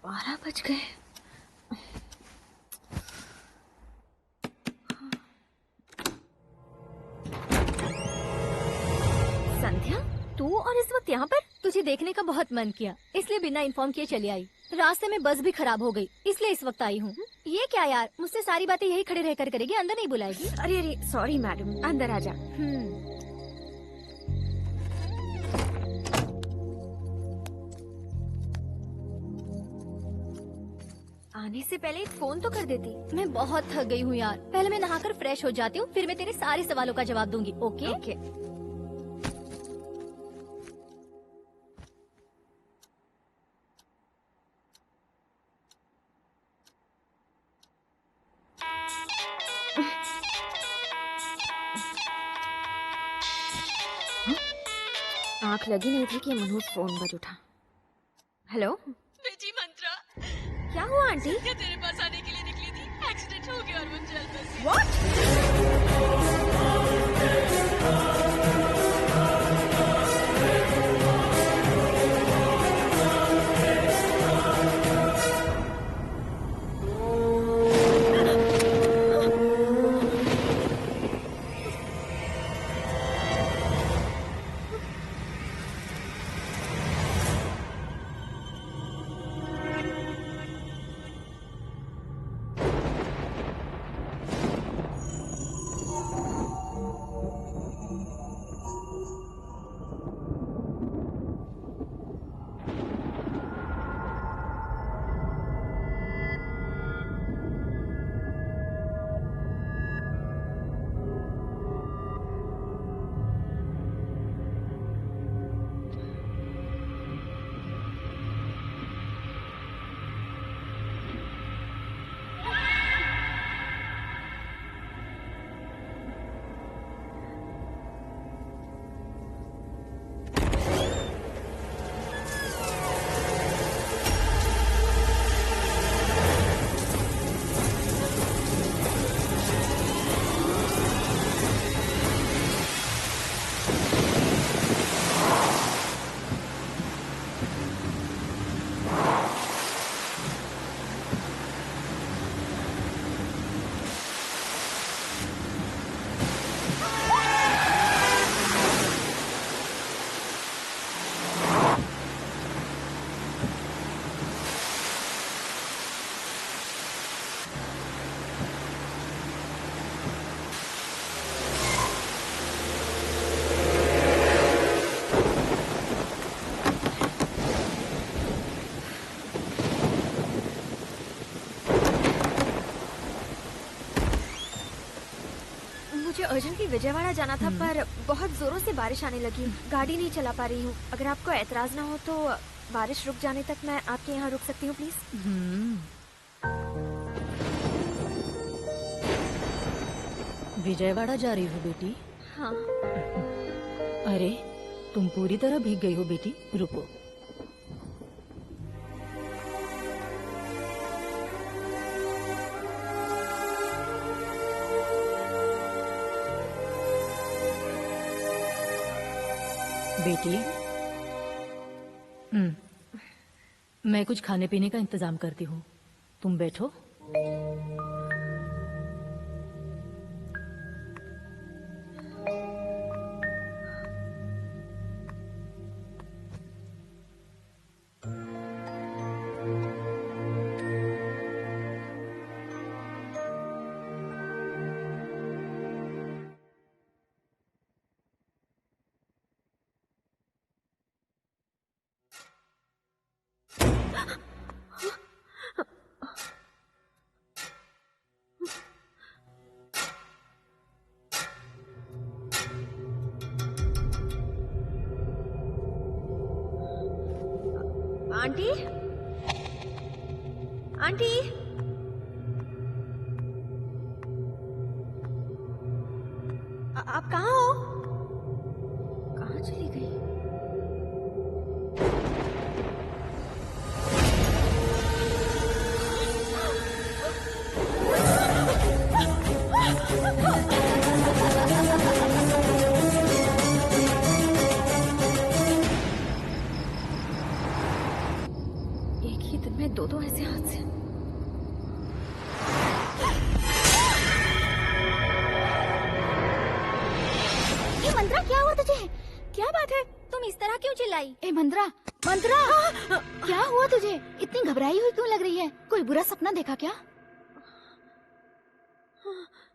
12 बज गए। संध्या, तू और इस वक्त यहाँ पर? तुझे देखने का बहुत मन किया, इसलिए बिना इन्फॉर्म किए चली आई। रास्ते में बस भी खराब हो गई, इसलिए इस वक्त आई हूँ। ये क्या यार, मुझसे सारी बातें यही खड़े रहकर करेगी, अंदर नहीं बुलाएगी? अरे अरे सॉरी मैडम, अंदर आ जा। आने से पहले एक फोन तो कर देती। मैं बहुत थक गई हूँ यार, पहले मैं नहाकर फ्रेश हो जाती हूँ, फिर मैं तेरे सारे सवालों का जवाब दूंगी। ओके? ओके। आंख लगी नहीं थी कि मनोज फोन बज उठा। हेलो बेटी मंत्रा, क्या हुआ आंटी? क्या तेरे पास आने के लिए निकली थी? एक्सीडेंट हो गया और वो जल बसी। What? मुझे अर्जेंटली विजयवाड़ा जाना था, पर बहुत जोरों से बारिश आने लगी, गाड़ी नहीं चला पा रही हूँ। अगर आपको एतराज ना हो तो बारिश रुक जाने तक मैं आपके यहाँ रुक सकती हूँ प्लीज? विजयवाड़ा जा रही हो बेटी? हाँ। अरे तुम पूरी तरह भीग गई हो बेटी, रुको। बेटी, मैं कुछ खाने पीने का इंतजाम करती हूँ, तुम बैठो। Aunty, aunty. चिल्लाई? ए मंत्रा, मंत्रा, क्या हुआ तुझे? इतनी घबराई हुई क्यों लग रही है? कोई बुरा सपना देखा क्या?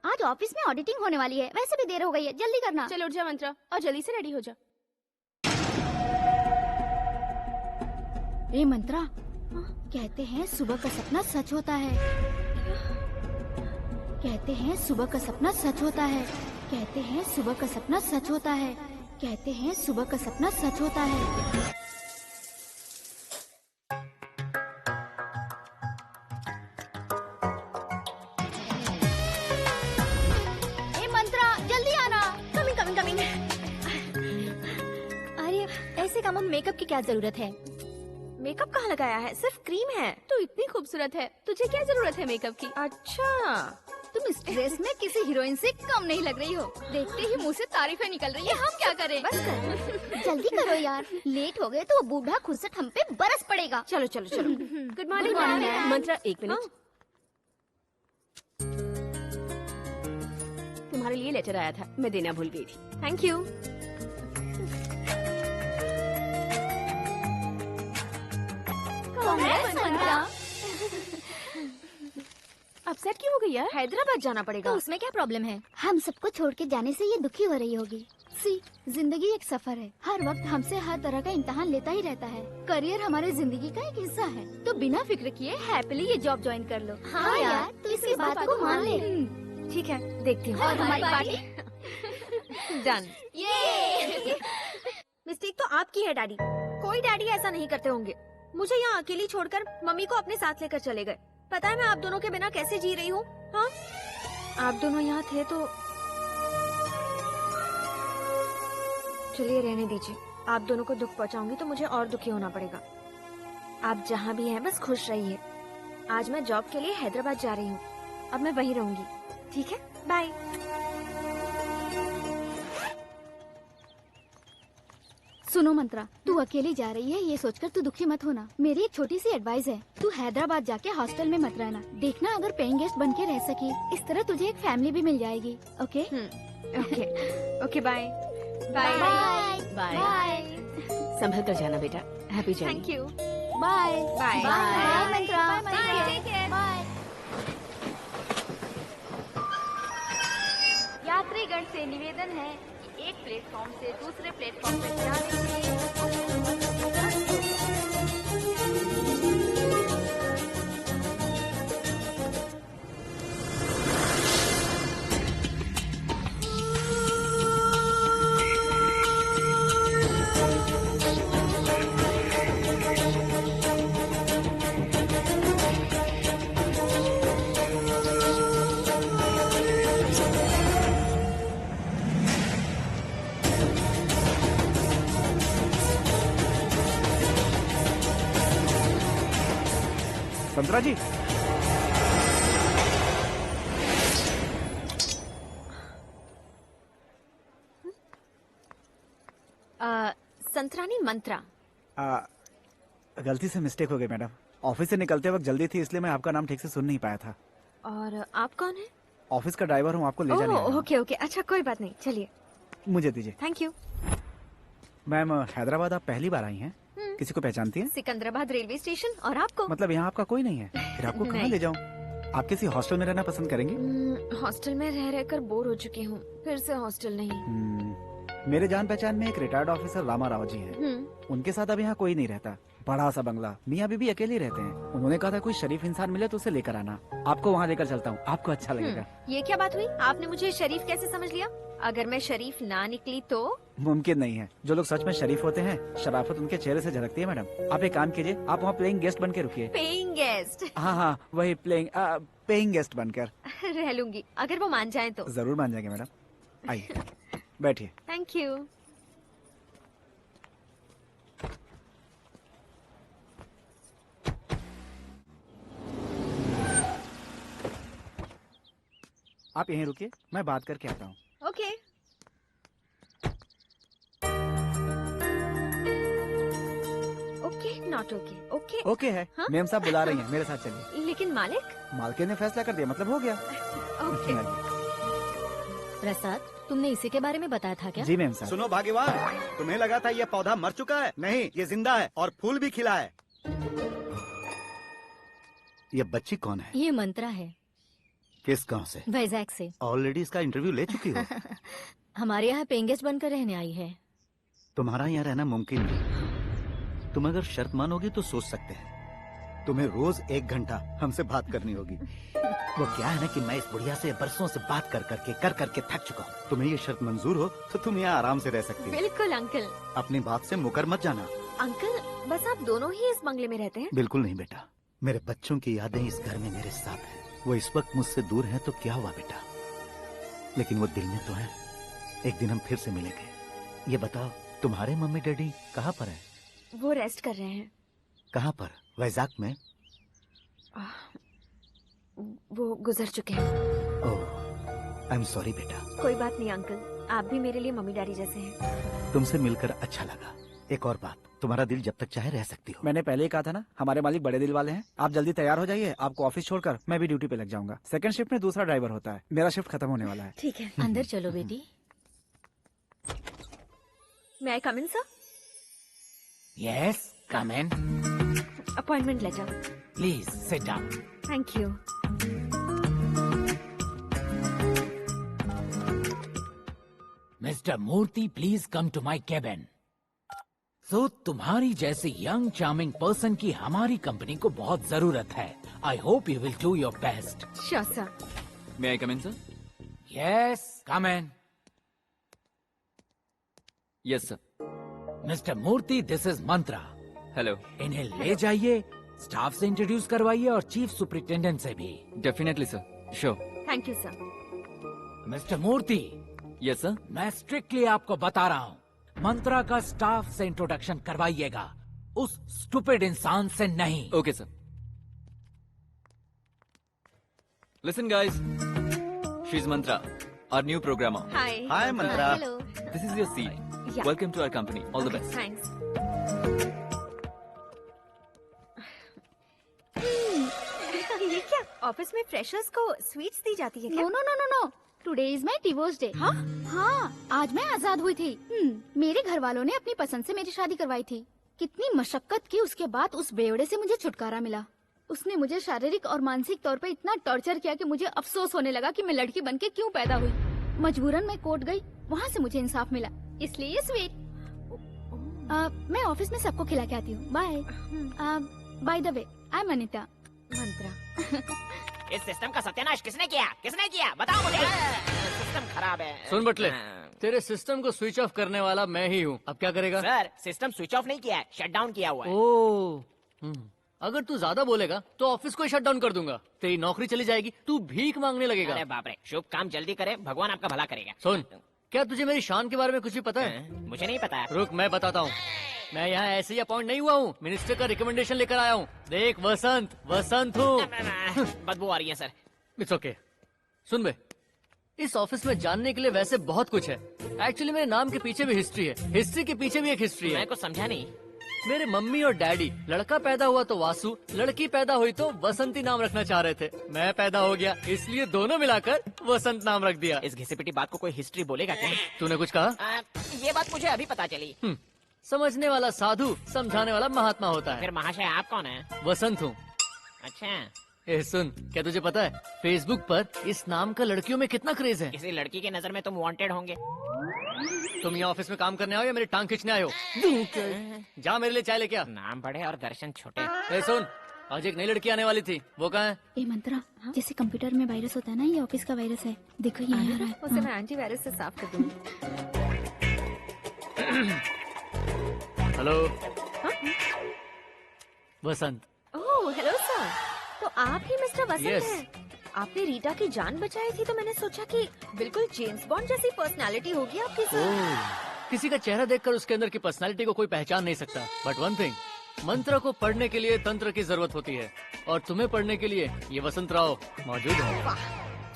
आज ऑफिस में ऑडिटिंग होने वाली है, वैसे भी देर हो गई है, जल्दी करना। चल उठ जा मंत्रा और जल्दी से रेडी हो जा। ए मंत्रा, कहते हैं सुबह का सपना सच होता है। कहते हैं सुबह का सपना सच होता है। कहते हैं सुबह का सपना सच होता है। कहते हैं सुबह का सपना सच होता है। ए मंत्रा, जल्दी आना। Coming coming coming. अरे ऐसे कामों में मेकअप की क्या जरूरत है? मेकअप कहाँ लगाया है? सिर्फ क्रीम है। तू इतनी खूबसूरत है, तुझे क्या जरूरत है मेकअप की? अच्छा, तुम इस ड्रेस में किसी हीरोइन से कम नहीं लग रही हो। देखते ही मुंह से तारीफें निकल रही है, हम क्या करें? बस कर। जल्दी करो यार, लेट हो गए तो वो बूढ़ा खुद से हम पे बरस पड़ेगा। चलो चलो चलो। Good morning ma'am. मंत्रा एक मिनट, तुम्हारे लिए लेटर आया था, मैं देना भूल गई थी। Thank you. अपसेट क्यों हो गई यार? हैदराबाद जाना तो पड़ेगा। उसमें क्या प्रॉब्लम है? हम सबको छोड़ के जाने से ये दुखी हो रही होगी। सी, जिंदगी एक सफर है, हर वक्त हमसे हर तरह का इम्तिहान लेता ही रहता है। करियर हमारे जिंदगी का एक हिस्सा है, तो बिना फिक्र किए हैप्पीली ये जॉब ज्वाइन कर लो। हाँ यार, तो इसी बात को मान ले। ठीक है, देखती हूँ। और हमारी पार्टी डन। ये मिस्टेक तो आपकी है डैडी। कोई डैडी ऐसा नहीं करते होंगे। मुझे यहाँ अकेली छोड़कर मम्मी को अपने साथ लेकर चले गए। पता है मैं आप दोनों के बिना कैसे जी रही हूँ? हाँ, आप दोनों यहाँ थे तो चलिए रहने दीजिए। आप दोनों को दुख पहुँचाऊंगी तो मुझे और दुखी होना पड़ेगा। आप जहाँ भी हैं बस खुश रहिए। आज मैं जॉब के लिए हैदराबाद जा रही हूँ। अब मैं वहीं रहूंगी। ठीक है, बाय। सुनो मंत्रा, तू अकेली जा रही है ये सोचकर तू दुखी मत होना। मेरी एक छोटी सी एडवाइस है, तू हैदराबाद जाके हॉस्टल में मत रहना। देखना अगर पेइंग गेस्ट बन के रह सकी, इस तरह तुझे एक फैमिली भी मिल जाएगी। Okay okay okay, bye bye bye. Bye संभल कर जाना बेटा, happy journey. Thank you. Bye bye bye Mantra, bye. यात्रीगण से निवेदन है कि एक प्लेटफॉर्म से दूसरे प्लेटफॉर्म तक जाने के लिए संतरा जी, संतरानी मंत्रा। गलती से मिस्टेक हो गई मैडम। ऑफिस से निकलते वक्त जल्दी थी, इसलिए मैं आपका नाम ठीक से सुन नहीं पाया था। और आप कौन है? ऑफिस का ड्राइवर हूँ, आपको ले जाने आया हूँ। ओके ओके, अच्छा कोई बात नहीं, चलिए। मुझे दीजिए। Thank you. मैम, हैदराबाद आप पहली बार आई हैं? किसी को पहचानती हैं? Secunderabad railway station. और आपको? मतलब यहाँ आपका कोई नहीं है? फिर आपको कहाँ नहीं। ले जाऊँ? आप किसी हॉस्टल में रहना पसंद करेंगी? हॉस्टल में रह रहकर बोर हो चुकी हूँ, फिर से हॉस्टल नहीं। मेरे जान पहचान में एक रिटायर्ड ऑफिसर रामा राव जी हैं। उनके साथ अब यहाँ कोई नहीं रहता। बड़ा सा बंगला, मियाँ बीबी अकेले रहते हैं। उन्होंने कहा था कोई शरीफ इंसान मिले तो उसे लेकर आना। आपको वहाँ लेकर चलता हूँ, आपको अच्छा लगेगा। ये क्या बात हुई? आपने मुझे शरीफ कैसे समझ लिया? अगर मैं शरीफ ना निकली तो? मुमकिन नहीं है। जो लोग सच में शरीफ होते हैं, शराफत उनके चेहरे से झलकती है मैडम। आप एक काम कीजिए, आप वहाँ प्लेइंग गेस्ट बन के रुकिए। Paying guest? हाँ, वही पेइंग गेस्ट बनकर। रह लूंगी, अगर वो मान जाए तो। जरूर मान जाएंगे मैडम। आइए बैठिए। Thank you. आप यहीं रुकिए, मैं बात करके आता हूँ। Okay. Okay not okay. Okay okay है। हाँ? मैम साहब बुला रही हैं, मेरे साथ चलिए। लेकिन मालिक? मालकिन ने फैसला कर दिया, मतलब हो गया। ओके। प्रसाद, तुमने इसी के बारे में बताया था क्या? जी मैम साहब। सुनो भाग्यवान, तुम्हें लगा था ये पौधा मर चुका है? नहीं, ये जिंदा है और फूल भी खिला है। ये बच्ची कौन है? ये मंत्रा है, किस गांव से? वैजाग से। ऑलरेडी इसका इंटरव्यू ले चुकी हो? हमारे यहाँ पेइंग गेस्ट बनकर रहने आई है। तुम्हारा यहाँ रहना मुमकिन नहीं। तुम अगर शर्त मानोगी तो सोच सकते हैं। तुम्हें रोज 1 घंटा हमसे बात करनी होगी। वो क्या है ना कि मैं इस बुढ़िया से बरसों से बात कर करके थक चुका हूँ। तुम्हें ये शर्त मंजूर हो तो तुम यहाँ आराम से रह सकती हो। बिल्कुल अंकल। अपनी बात से मुकर मत जाना। अंकल बस आप दोनों ही इस बंगले में रहते हैं? बिल्कुल नहीं बेटा, मेरे बच्चों की यादें इस घर में मेरे साथ हैं। वो इस वक्त मुझसे दूर हैं तो क्या हुआ बेटा, लेकिन वो दिल में तो है। एक दिन हम फिर से मिलेंगे। ये बताओ, तुम्हारे मम्मी डैडी कहाँ पर हैं? वो रेस्ट कर रहे हैं। कहाँ पर? वैजाग में? वो गुजर चुके हैं। ओह, आई एम सॉरी बेटा। कोई बात नहीं अंकल, आप भी मेरे लिए मम्मी डैडी जैसे हैं। तुमसे मिलकर अच्छा लगा। एक और बात, तुम्हारा दिल जब तक चाहे रह सकती हो। मैंने पहले ही कहा था ना, हमारे मालिक बड़े दिल वाले हैं। आप जल्दी तैयार हो जाइए, आपको ऑफिस छोड़कर मैं भी ड्यूटी पे लग जाऊंगा। सेकंड शिफ्ट में दूसरा ड्राइवर होता है, मेरा शिफ्ट खत्म होने वाला है। ठीक है। अंदर चलो बेटी। मैं I come in sir? Yes, come in. Appointment letter. Please sit down. Thank you. Mr. Murthy, please come to my cabin. So, तुम्हारी जैसे यंग चार्मिंग पर्सन की हमारी कंपनी को बहुत जरूरत है. I hope you will do your best. Sure sir. May I come in, sir? Yes, come in. Yes, sir. Mr. Murthy, this is Mantra. Hello. इन्हें ले जाइए, स्टाफ से इंट्रोड्यूस करवाइए और चीफ सुपरिटेंडेंट से भी. Definitely, sir. Sure. Thank you sir. Mister Murthy, Yes, sir. मैं strictly आपको बता रहा हूँ, मंत्रा का स्टाफ से इंट्रोडक्शन करवाइएगा, उस स्टूपिड इंसान से नहीं. Okay, sir. Listen, guys. She's Mantra, our new programmer. Hi. Hi Mantra. Hello. This is your seat. Yeah. Welcome to our company. All the best. Thanks. ये क्या ऑफिस में फ्रेशर्स को स्वीट्स दी जाती है क्या? No no no no no, today is my divorce day. हाँ हाँ, आज मैं आजाद हुई थी। मेरे घर वालों ने अपनी पसंद से मेरी शादी करवाई थी। कितनी मशक्कत की उसके बाद उस बेवड़े से मुझे छुटकारा मिला। उसने मुझे शारीरिक और मानसिक तौर पे इतना टॉर्चर किया कि मुझे अफसोस होने लगा कि मैं लड़की बनके क्यों पैदा हुई। मजबूरन मैं कोर्ट गई, वहाँ से मुझे इंसाफ मिला, इसलिए ये स्वीट। मैं ऑफिस में सबको खिला के आती हूँ। Bye. By the way, I am Anita. Mantra. इस सिस्टम का सत्यानाश किसने किया? किसने किया? बताओ मुझे। सिस्टम खराब है। सुन बटले, तेरे सिस्टम को स्विच ऑफ करने वाला मैं ही हूँ। अब क्या करेगा? सर, सिस्टम स्विच ऑफ नहीं किया है, शट डाउन किया हुआ है। ओह, अगर तू ज्यादा बोलेगा तो ऑफिस को ही शट डाउन कर दूंगा। तेरी नौकरी चली जाएगी, तू भीख मांगने लगेगा। अरे बाप रे, शुभ काम जल्दी करे, भगवान आपका भला करेगा। सुन, क्या तुझे मेरी शान के बारे में कुछ भी पता है? मुझे नहीं पता। रुक, मैं बताता हूँ। मैं यहाँ ऐसे ही अपॉइंट नहीं हुआ हूँ, मिनिस्टर का रिकमेंडेशन लेकर आया हूँ। देख वसंत, वसंत हूँ। बदबू आ रही है सर। It's okay. सुन बे, इस ऑफिस में जानने के लिए वैसे बहुत कुछ है। एक्चुअली मेरे नाम के पीछे भी हिस्ट्री है, हिस्ट्री के पीछे भी एक हिस्ट्री है। मैं कुछ समझा नहीं। मेरे मम्मी और डैडी लड़का पैदा हुआ तो वासु, लड़की पैदा हुई तो वसंती नाम रखना चाह रहे थे। मैं पैदा हो गया, इसलिए दोनों मिलाकर वसंत नाम रख दिया। इस घिसी पिटी बात को कोई हिस्ट्री बोलेगा क्या? तूने कुछ कहा? ये बात मुझे अभी पता चली। समझने वाला साधु, समझाने वाला महात्मा होता है। फिर महाशय आप कौन है? वसंत हूँ। अच्छा, ए सुन, क्या तुझे पता है फेसबुक पर इस नाम का लड़कियों में कितना क्रेज है? किसी लड़की की नजर में तुम वांटेड होंगे। तुम यहाँ ऑफिस में काम करने आओ या मेरी टांग खींचने आए हो? जा मेरे लिए चाय लेके आ। नाम बड़े और दर्शन छोटे। ए सुन, आज एक नई लड़की आने वाली थी, वो कहाँ है? ए मंत्रा, जैसे कंप्यूटर में वायरस होता है ना, ये ऑफिस का वायरस है। देखो ये आ रहा है। उसे मैं एंटीवायरस से साफ कर दूंगी। हेलो। वसंत। ओह हेलो सर, तो आप ही मिस्टर वसंत Yes. हैं। आपने रीटा की जान बचाई थी तो मैंने सोचा कि बिल्कुल जेम्स बॉन्ड जैसी पर्सनालिटी होगी आपके साथ। किसी का चेहरा देखकर उसके अंदर की पर्सनालिटी को कोई पहचान नहीं सकता। बट वन थिंग, मंत्र को पढ़ने के लिए तंत्र की जरूरत होती है, और तुम्हें पढ़ने के लिए ये वसंत राव मौजूद है। वाह,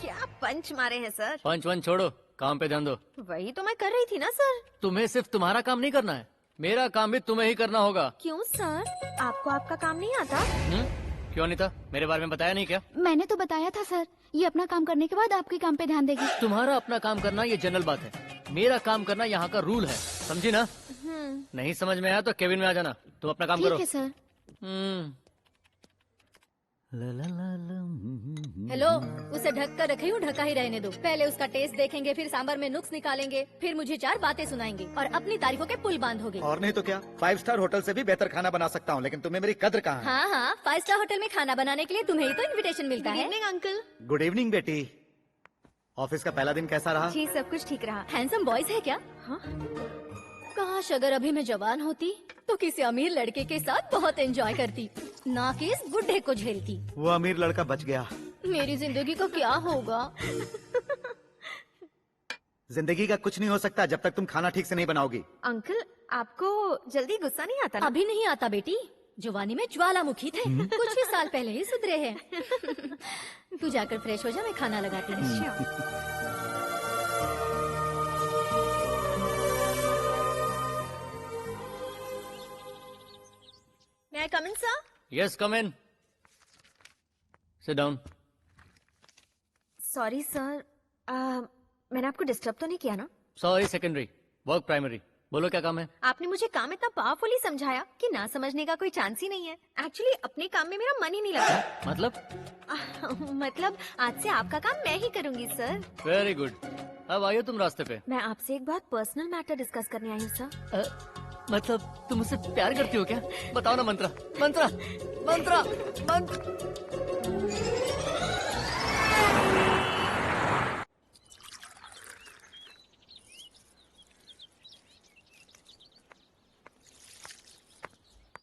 क्या पंच मारे हैं सर। पंच वन छोड़ो, काम पे ध्यान दो। वही तो मैं कर रही थी ना सर। तुम्हें सिर्फ तुम्हारा काम नहीं करना है, मेरा काम भी तुम्हें ही करना होगा। क्यों सर, आपको आपका काम नहीं आता? क्यों अनीता, मेरे बारे में बताया नहीं क्या? मैंने तो बताया था सर, ये अपना काम करने के बाद आपके काम पे ध्यान देगी। तुम्हारा अपना काम करना ये जनरल बात है, मेरा काम करना यहाँ का रूल है, समझी ना? नहीं समझ में आया तो केबिन में आ जाना, तुम अपना काम करो। ठीक है सर। हेलो, उसे ढक कर रखी हूँ, ढका ही रहने दो। पहले उसका टेस्ट देखेंगे, फिर सांबर में नुक्स निकालेंगे, फिर मुझे 4 बातें सुनाएंगे और अपनी तारीफों के पुल बांधोगे। और नहीं तो क्या, 5 स्टार होटल से भी बेहतर खाना बना सकता हूँ, लेकिन तुम्हें मेरी कद्र कहाँ है? हाँ हाँ, 5 स्टार होटल में खाना बनाने के लिए तुम्हें ही तो इनविटेशन मिलता है। अंकल। गुड इवनिंग बेटी। ऑफिस का पहला दिन कैसा रहा? जी सब कुछ ठीक रहा। हैंडसम बॉयज है क्या? हाँ? काश अगर अभी मैं जवान होती तो किसी अमीर लड़के के साथ बहुत एंजॉय करती, ना कि इस बुढ़े को झेलती। वो अमीर लड़का बच गया। मेरी जिंदगी का क्या होगा? जिंदगी का कुछ नहीं हो सकता जब तक तुम खाना ठीक से नहीं बनाओगी। अंकल, आपको जल्दी गुस्सा नहीं आता ना? अभी नहीं आता बेटी, जवानी में ज्वालामुखी थे, कुछ ही साल पहले ही सुधरे हैं। तू जाकर फ्रेश हो जा, मैं खाना लगाती हूँ। May I come in, sir? Yes, come in, sit down. Sorry sir, मैंने आपको डिस्टर्ब तो नहीं किया ना? Sorry secondary, work primary. बोलो क्या काम है? आपने मुझे काम इतना पावरफुली समझाया कि ना समझने का कोई चांस ही नहीं है। एक्चुअली अपने काम में मेरा मन ही नहीं लगता। मतलब आज से आपका काम मैं ही करूंगी सर। वेरी गुड, अब आइए तुम रास्ते पे। मैं आपसे एक बहुत पर्सनल मैटर डिस्कस करने आई हूँ सर। मतलब तुम मुझसे प्यार करती हो क्या? बताओ ना Mantra, Mantra, Mantra,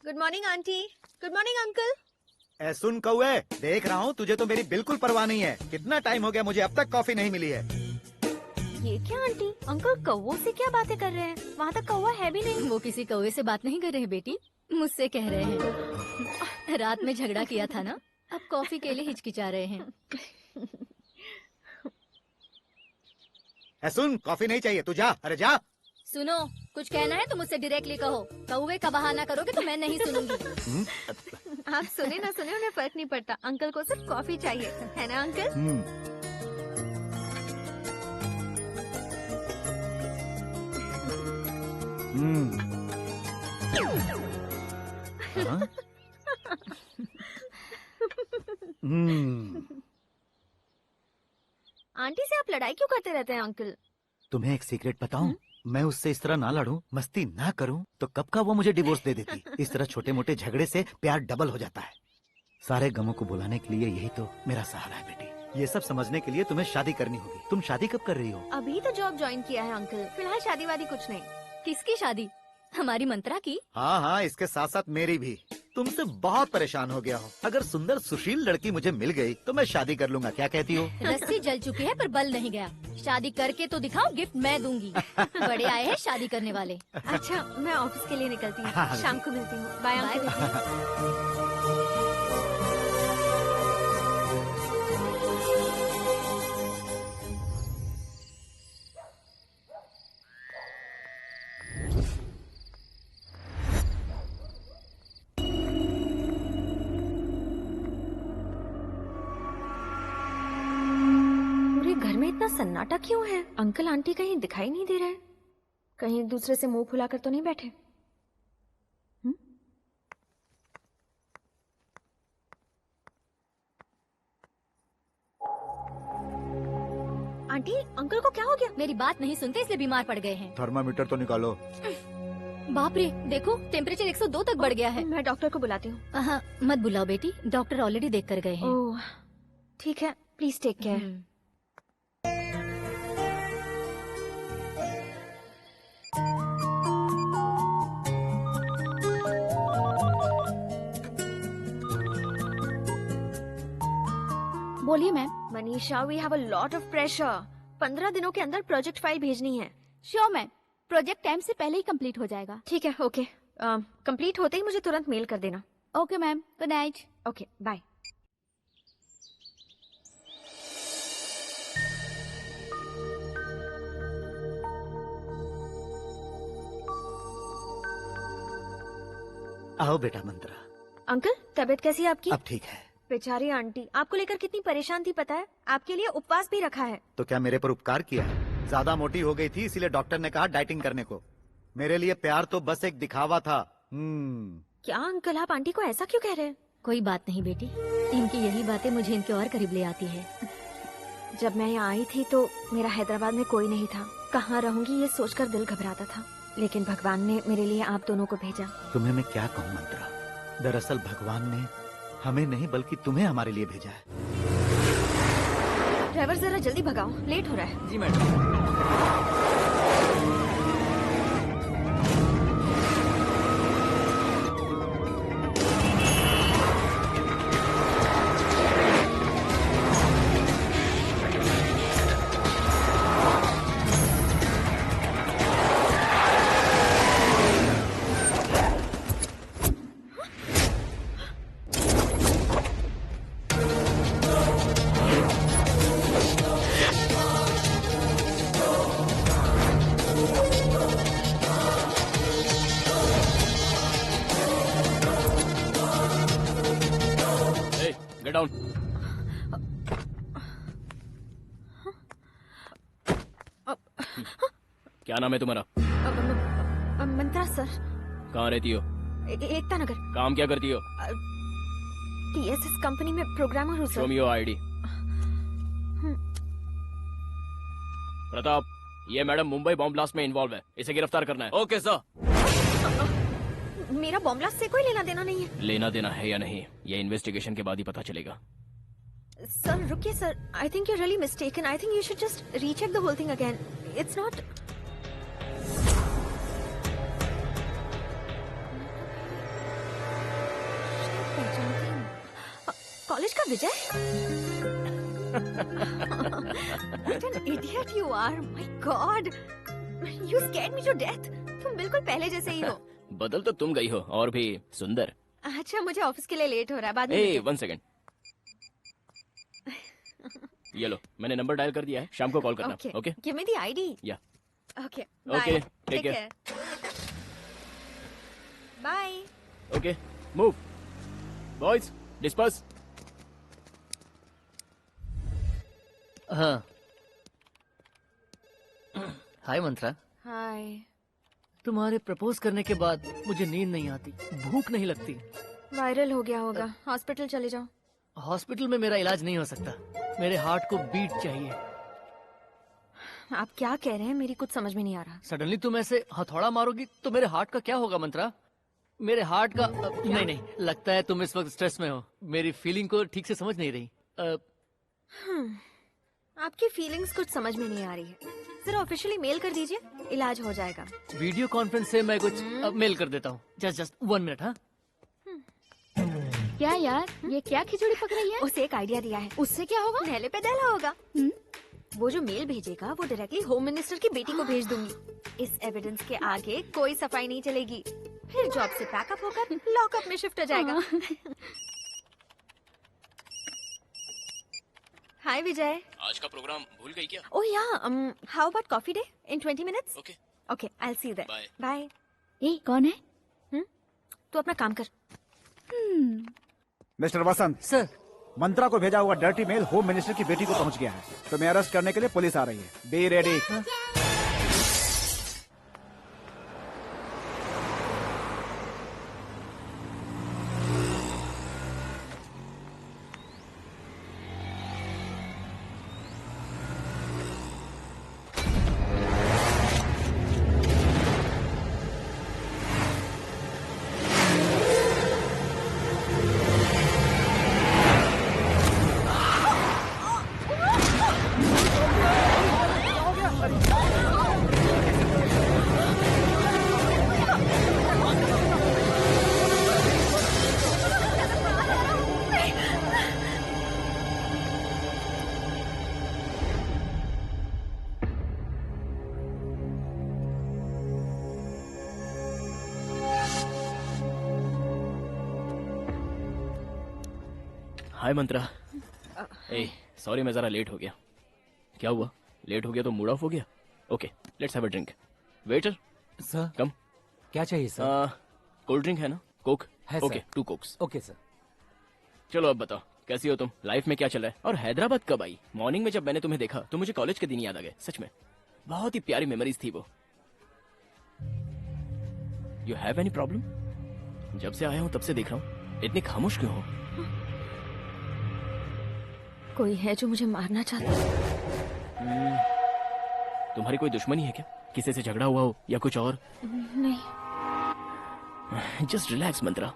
good morning aunty. Good morning uncle. ए सुन कौए, देख रहा हूँ तुझे तो मेरी बिल्कुल परवाह नहीं है। कितना टाइम हो गया, मुझे अब तक कॉफी नहीं मिली है। ये क्या आंटी, अंकल कौवों से क्या बातें कर रहे हैं? वहाँ तक कौवा है भी नहीं। वो किसी कौवे से बात नहीं कर रहे हैं बेटी, मुझसे कह रहे हैं। रात में झगड़ा किया था ना, अब कॉफी के लिए हिचकिचा रहे हैं। ए सुन, कॉफी नहीं चाहिए, तू जा, अरे जा। सुनो, कुछ कहना है तो मुझसे डायरेक्टली कहो, कौवे का बहाना करोगे तो मैं नहीं सुनूंगी। आप सुने ना सुने, उन्हें फर्क नहीं पड़ता। अंकल को सिर्फ कॉफी चाहिए, है ना अंकल? आंटी से आप लड़ाई क्यों करते रहते हैं अंकल? तुम्हें एक सीक्रेट बताऊं? मैं उससे इस तरह ना लड़ूं, मस्ती ना करूं, तो कब का वो मुझे डिवोर्स दे देती। इस तरह छोटे मोटे झगड़े से प्यार डबल हो जाता है। सारे गमों को भुलाने के लिए यही तो मेरा सहारा है बेटी। ये सब समझने के लिए तुम्हें शादी करनी होगी। तुम शादी कब कर रही हो? अभी तो जॉब ज्वाइन किया है अंकल, फिलहाल शादी वादी कुछ नहीं। किसकी शादी? हमारी मंत्रा की? हाँ हाँ, इसके साथ साथ मेरी भी। तुमसे बहुत परेशान हो गया हूँ। अगर सुंदर सुशील लड़की मुझे मिल गई तो मैं शादी कर लूंगा, क्या कहती हो? रस्सी जल चुकी है पर बल नहीं गया। शादी करके तो दिखाओ, गिफ्ट मैं दूंगी। बड़े आए हैं शादी करने वाले। अच्छा, मैं ऑफिस के लिए निकलती हूँ, हाँ, शाम को मिलती हूँ। Bye uncle. घर में इतना सन्नाटा क्यों है? अंकल आंटी कहीं दिखाई नहीं दे रहे, कहीं एक दूसरे से मुंह फुलाकर तो नहीं बैठे? आंटी, अंकल को क्या हो गया? मेरी बात नहीं सुनते इसलिए बीमार पड़ गए हैं। थर्मामीटर तो निकालो। बाप रे, देखो टेम्परेचर 102 तक बढ़ गया है। मैं डॉक्टर को बुलाती हूँ। हाँ, मत बुलाओ बेटी, डॉक्टर ऑलरेडी देख कर गए हैं। ओह, ठीक है, प्लीज टेक केयर। बोलिए ma'am. Manisha, we have a lot of pressure. 15 दिनों के अंदर प्रोजेक्ट फाइल भेजनी है। श्योर मैम, प्रोजेक्ट टाइम से पहले ही कंप्लीट हो जाएगा। ठीक है, ओके। कंप्लीट होते ही मुझे तुरंत मेल कर देना। Okay ma'am, good night. Okay, bye. आओ बेटा मंत्रा, अंकल तबीयत कैसी है आपकी? अब ठीक है। बेचारी आंटी आपको लेकर कितनी परेशान थी पता है? आपके लिए उपवास भी रखा है। तो क्या मेरे पर उपकार किया है? ज्यादा मोटी हो गई थी इसीलिए डॉक्टर ने कहा डाइटिंग करने को। मेरे लिए प्यार तो बस एक दिखावा था। क्या अंकल आप आंटी को ऐसा क्यों कह रहे हैं? कोई बात नहीं बेटी, इनकी यही बातें मुझे इनके और करीब ले आती है। जब मैं यहाँ आई थी तो मेरा हैदराबाद में कोई नहीं था। कहाँ रहूंगी ये सोचकर दिल घबराता था, लेकिन भगवान ने मेरे लिए आप दोनों को भेजा। तुम्हें मैं क्या कहूँ मंत्रा, दरअसल भगवान ने हमें नहीं बल्कि तुम्हें हमारे लिए भेजा है। ड्राइवर जरा जल्दी भगाओ, लेट हो रहा है। जी मैडम। Get down. क्या नाम है तुम्हारा? मंत्रा सर। कहाँ रहती हो? एकता नगर। काम क्या करती हो? TSS कंपनी में प्रोग्रामर हूँ show sir. Me your ID. Pratap, ये मैडम मुंबई बॉम्ब ब्लास्ट में इन्वॉल्व है, इसे गिरफ्तार करना है। Okay sir. मेरा बॉम्ब ब्लास्ट से कोई लेना देना नहीं है। लेना देना है या नहीं ये इन्वेस्टिगेशन के बाद ही पता चलेगा। सर रुकिए sir, I think you really mistaken. I think you should just recheck the whole thing again. It's not. College का Vijay? What an idiot you are! My God! You scared me to death. तुम बिल्कुल पहले जैसे ही हो। बदल तो तुम गई हो और भी सुंदर। अच्छा मुझे ऑफिस के लिए लेट हो रहा है, बाद में ए, मिलते हैं। 1 सेकेंड। ये लो, मैंने नंबर डायल कर दिया है, शाम को कॉल करना। Okay. Okay? Give me the ID. या Okay. Okay, Bye. take care. Bye. Okay, move boys, disperse. हाँ। हाय मंत्रा। हाय। तुम्हारे प्रपोज करने के बाद मुझे नींद नहीं आती, भूख नहीं लगती। वायरल हो गया होगा, हॉस्पिटल चले जाओ। हॉस्पिटल में मेरा इलाज नहीं हो सकता, मेरे हार्ट को बीट चाहिए। आप क्या कह रहे हैं, मेरी कुछ समझ में नहीं आ रहा। सडनली तुम ऐसे हथौड़ा मारोगी तो मेरे हार्ट का क्या होगा मंत्रा? मेरे हार्ट का नहीं, लगता है तुम इस वक्त स्ट्रेस में हो, मेरी फीलिंग को ठीक से समझ नहीं रही। आपकी फीलिंग्स कुछ समझ में नहीं आ रही है। जरा ऑफिशियली मेल कर दीजिए, इलाज हो जाएगा। वीडियो कॉन्फ्रेंस से मैं कुछ मेल कर देता हूँ। Just 1 minute. हाँ क्या यार, ये क्या खिचड़ी पक रही है? उसे एक आइडिया दिया है। उससे क्या होगा? पहले पे दहला होगा। वो जो मेल भेजेगा वो डायरेक्टली होम मिनिस्टर की बेटी को भेज दूंगी। इस एविडेंस के आगे कोई सफाई नहीं चलेगी। फिर जॉब से पैकअप होकर लॉकअप में शिफ्ट हो जाएगा। हाय विजय। आज का प्रोग्राम भूल गई क्या? Oh yeah, how about Coffee Day in 20 minutes? Okay okay, I will see you there. Bye. ए, कौन है? तू अपना काम कर। मिस्टर वसंत सर, मंत्रा को भेजा हुआ डर्टी मेल होम मिनिस्टर की बेटी को पहुंच गया है। तुम्हें अरेस्ट करने के लिए पुलिस आ रही है। Be ready. Hi Mantra. A, sorry मैं जरा लेट हो गया। क्या हुआ? लेट हो गया तो मूड ऑफ हो गया? Okay, let's have a drink. Waiter sir come. क्या चाहिए सर? कोल्ड ड्रिंक है ना? कोक है okay sir. 2 Cokes. Okay sir. चलो अब बताओ कैसी हो तुम, लाइफ में क्या चल रहा है, और हैदराबाद कब आई? मॉर्निंग में जब मैंने तुम्हें देखा तो मुझे कॉलेज के दिन याद आ गए। सच में बहुत ही प्यारी मेमोरीज थी वो। You have any problem? जब से आया हूं तब से देख रहा हूं, इतनी खामोश क्यों हो? कोई है जो मुझे मारना चाहता है। तुम्हारी कोई दुश्मनी है क्या? किसी से झगड़ा हुआ हो या कुछ और? नहीं। जस्ट रिलैक्स मंत्रा।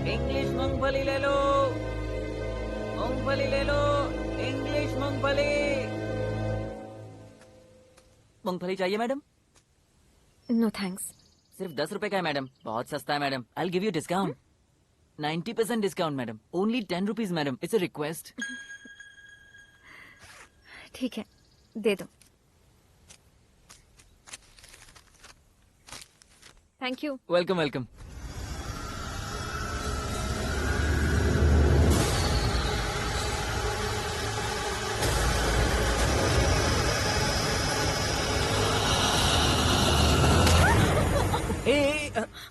इंग्लिश मूंगफली ले लो, मूंगफली ले लो, इंग्लिश मूंगफली। मूंगफली चाहिए मैडम? No thanks. सिर्फ 10 रुपए का है मैडम, बहुत सस्ता है madam. I will give you discount, 90% discount madam, only 10 rupees madam, it's a request. ठीक है, दे दो। Thank you. Welcome welcome.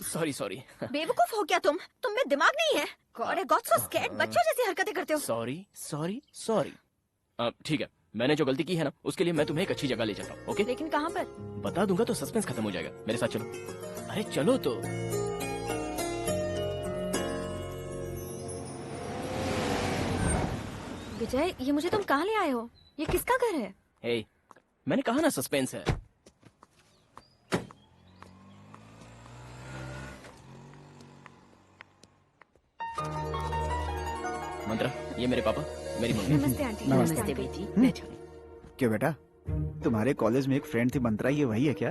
Sorry sorry बेवकूफ हो क्या तुम में दिमाग नहीं है? God I got so scared, बच्चों जैसी हरकतें करते हो। Sorry sorry sorry. ठीक है, मैंने जो गलती की है ना उसके लिए मैं तुम्हें एक अच्छी जगह ले जाता हूँ। ओके? लेकिन कहाँ पर? बता दूंगा तो सस्पेंस खत्म हो जाएगा। मेरे साथ चलो। अरे चलो तो। विजय, ये मुझे तुम कहाँ ले आए हो? ये किसका घर है? हे, मैंने कहा ना सस्पेंस है। मंत्रा, ये मेरे पापा, मेरी मम्मी। नमस्ते आंटी। नमस्ते बेटी, बैठो। क्यों बेटा, तुम्हारे कॉलेज में एक फ्रेंड थी मंत्रा, ये वही है क्या?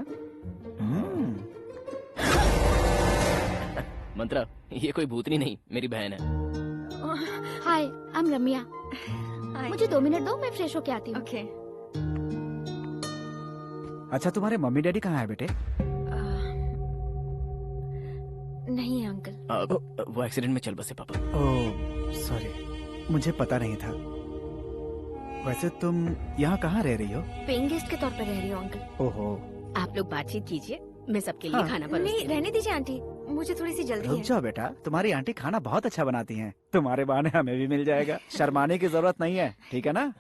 मंत्रा, ये कोई भूतनी नहीं, मेरी बहन है। हाय, आई एम रम्या। मुझे 2 मिनट दो, मैं फ्रेश होके आती हूँ। ओके। अच्छा, तुम्हारे मम्मी डैडी कहाँ है बेटे? नहीं है अंकल। वो एक्सीडेंट में चल बसे पापा। ओह सॉरी, मुझे पता नहीं था। वैसे तुम यहाँ कहाँ रह रही हो? पेइंग गेस्ट के तौर पर रह रही हूँ अंकल। ओहो। आप लोग बातचीत कीजिए, मैं सबके लिए खाना परोसती नहीं, हूँ। रहने दीजिए आंटी, मुझे थोड़ी सी जल्दी रुक है। जाओ बेटा, तुम्हारी आंटी खाना बहुत अच्छा बनाती हैं। तुम्हारे बहाने हमें भी मिल जाएगा। शर्माने की जरूरत नहीं है, ठीक है ना?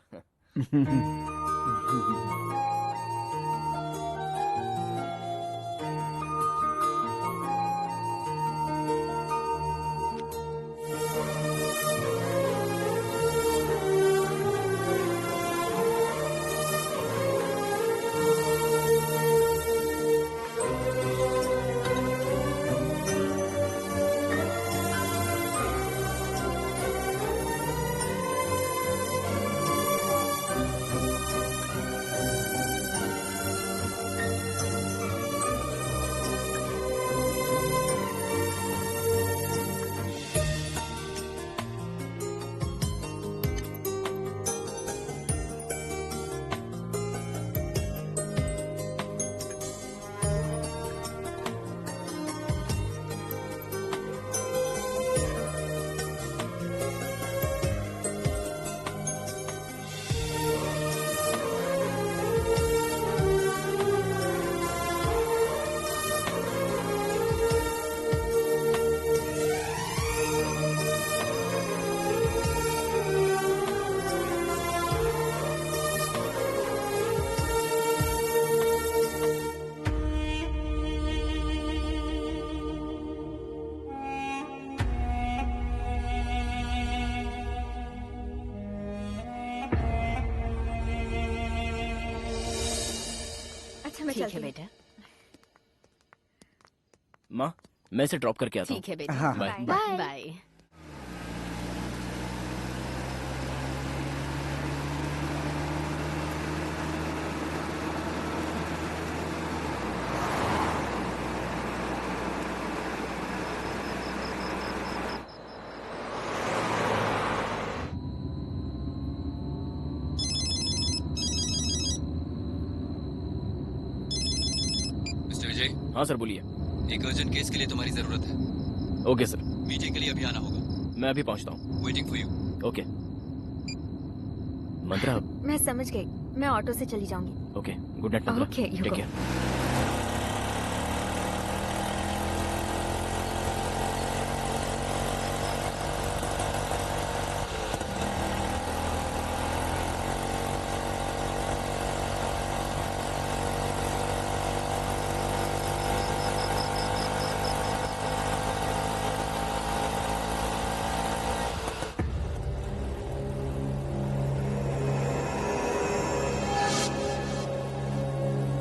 मैं ठीक चलती है हूँ। बेटा। माँ मैं इसे ड्रॉप करके आता हूँ। ठीक है बेटा। हाँ, bye bye. Bye. Bye. Mister Vijay, हाँ सर बोलिए। एक अर्जेंट केस के लिए तुम्हारी जरूरत है। ओके सर, मीटिंग के लिए अभी आना होगा। मैं अभी पहुंचता हूँ। Waiting for you. Okay. Mantra. मैं समझ गई, मैं ऑटो से चली जाऊंगी। Okay, good night Mantra. Okay, you take go. Care.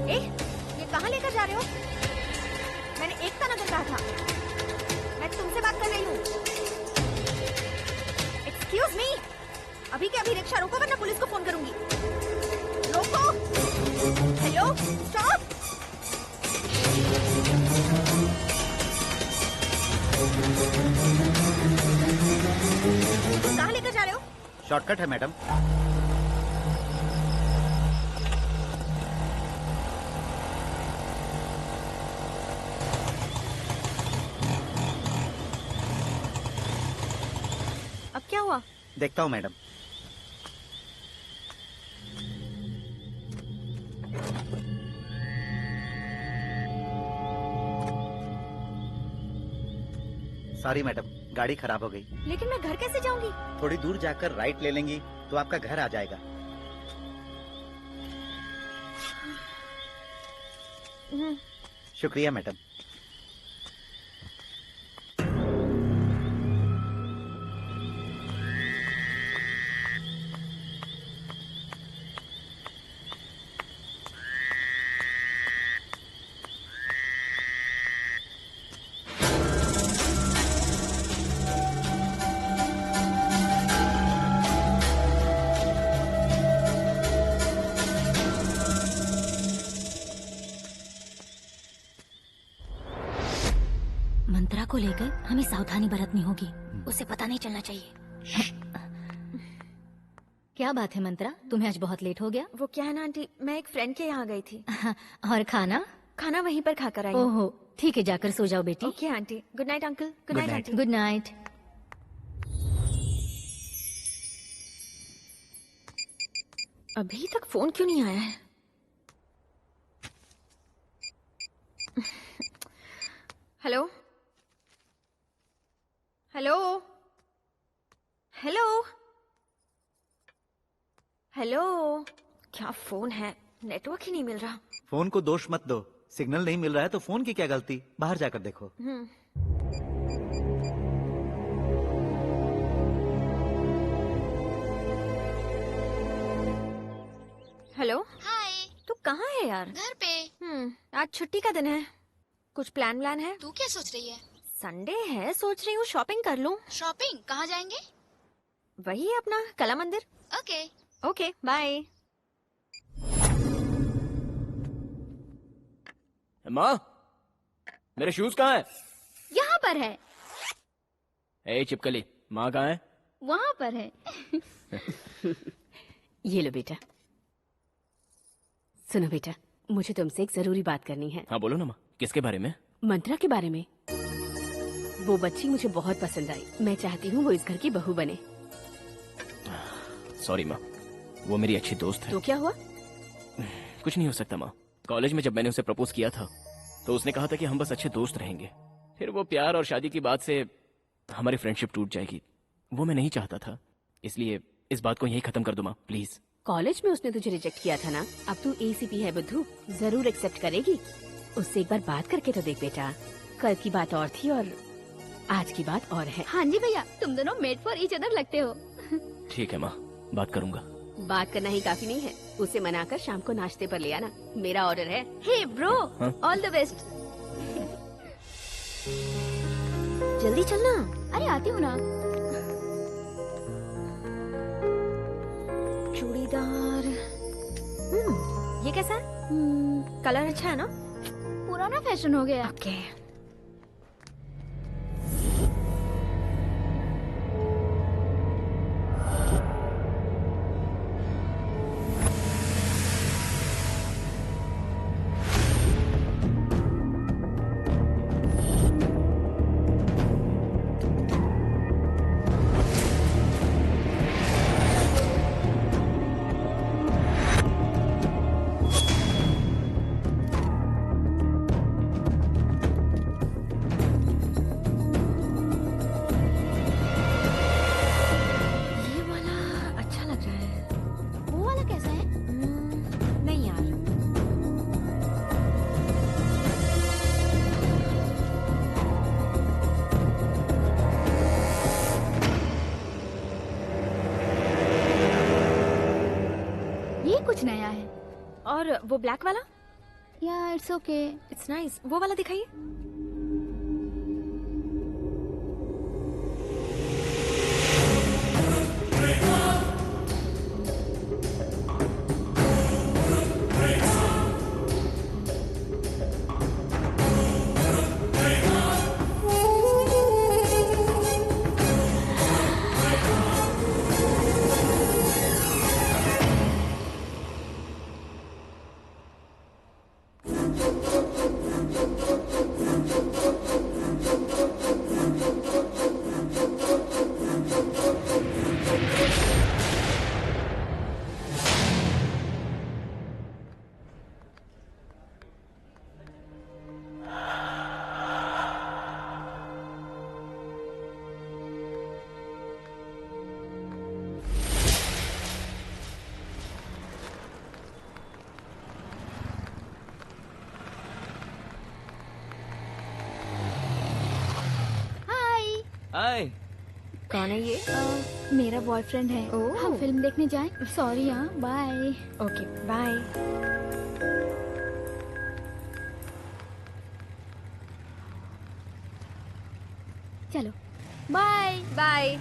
ए, ये कहाँ लेकर जा रहे हो? मैंने एकता नगर कहा था। मैं तुमसे बात कर रही हूँ। एक्सक्यूज मी, अभी के अभी रिक्शा रोको वरना पुलिस को फोन करूंगी। रोको। Hello, stop. कहाँ लेकर जा रहे हो? शॉर्टकट है मैडम। अब क्या हुआ? देखता हूँ मैडम। सॉरी मैडम, गाड़ी खराब हो गई। लेकिन मैं घर कैसे जाऊंगी? थोड़ी दूर जाकर राइट ले लेंगी तो आपका घर आ जाएगा। शुक्रिया मैडम। मंत्रा को लेकर हमें सावधानी बरतनी होगी, उसे पता नहीं चलना चाहिए। क्या बात है मंत्रा, तुम्हें आज बहुत लेट हो गया? वो क्या है ना आंटी, मैं एक फ्रेंड के यहाँ गई थी। और खाना? खाना वहीं पर खाकर आई हूँ। ओहो, ठीक है, जाकर सो जाओ बेटी। Okay aunty, good night uncle. Good Good night night. Aunty. Good night. अभी तक फोन क्यों नहीं आया है? हेलो हेलो हेलो हेलो, क्या फोन है, नेटवर्क ही नहीं मिल रहा। फोन को दोष मत दो, सिग्नल नहीं मिल रहा है तो फोन की क्या गलती, बाहर जाकर देखो। हेलो, हाय। तू कहाँ है यार? घर पे। आज छुट्टी का दिन है, कुछ प्लान है? तू क्या सोच रही है? संडे है, सोच रही हूँ शॉपिंग कर लूँ। शॉपिंग कहाँ जाएंगे? वही अपना Kala Mandir. Okay. Okay bye. माँ, मेरे शूज कहाँ है? यहाँ पर है। ए चिपकली, माँ कहाँ है? वहाँ पर है। ये लो बेटा। सुनो बेटा, मुझे तुमसे एक जरूरी बात करनी है। हाँ बोलो ना माँ, किसके बारे में? मंत्रा के बारे में। वो बच्ची मुझे बहुत पसंद आई, मैं चाहती हूँ वो इस घर की बहू बने। सॉरी माँ, वो मेरी अच्छी दोस्त है। तो क्या हुआ? कुछ नहीं हो सकता माँ। कॉलेज में जब मैंने उसे प्रपोज किया था तो उसने कहा था कि हम बस अच्छे दोस्त रहेंगे। फिर वो प्यार और शादी की बात से हमारी फ्रेंडशिप टूट जाएगी, वो मैं नहीं चाहता था। इसलिए इस बात को यहीं खत्म कर दो माँ, प्लीज। कॉलेज में उसने तुझे रिजेक्ट किया था ना, अब तू एसीपी है बुद्धू, जरूर एक्सेप्ट करेगी। उससे एक बार बात करके तो देख बेटा, कल की बात और थी और आज की बात और है। हाँ जी भैया, तुम दोनों मेड फॉर ईच अदर लगते हो। ठीक है माँ, बात करूंगा। बात करना ही काफी नहीं है, उसे मनाकर शाम को नाश्ते पर ले आना। मेरा ऑर्डर है। Hey bro, all the best. जल्दी चलना। अरे आती हूँ ना। चूड़ीदार। ये कैसा है? कलर अच्छा है ना? पुराना फैशन हो गया। ओके। कुछ नया है। और वो ब्लैक वाला? या इट्स ओके, इट्स नाइस। वो वाला दिखाइए। हाय। कौन है ये? मेरा बॉयफ्रेंड है। हम फिल्म देखने जाएं? सॉरी हाँ, बाय। Okay bye. चलो बाय बाय।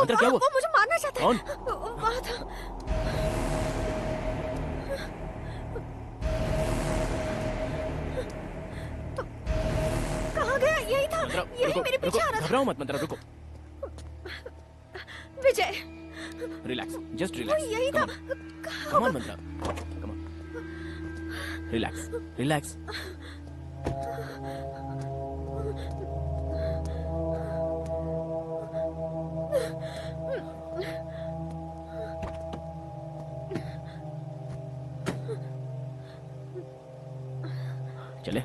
मंत्रा क्या हुआ? वो मुझे मारना चाहता है। कौन? वहाँ था। कहाँ गया? यही था। यही मेरे पीछे आ रहा था। घबराओ मत मंत्रा, रुको। विजय, रिलैक्स, जस्ट वो रिलैक्स। यही था। Come on Mantra, come on. Relax, relax. चले।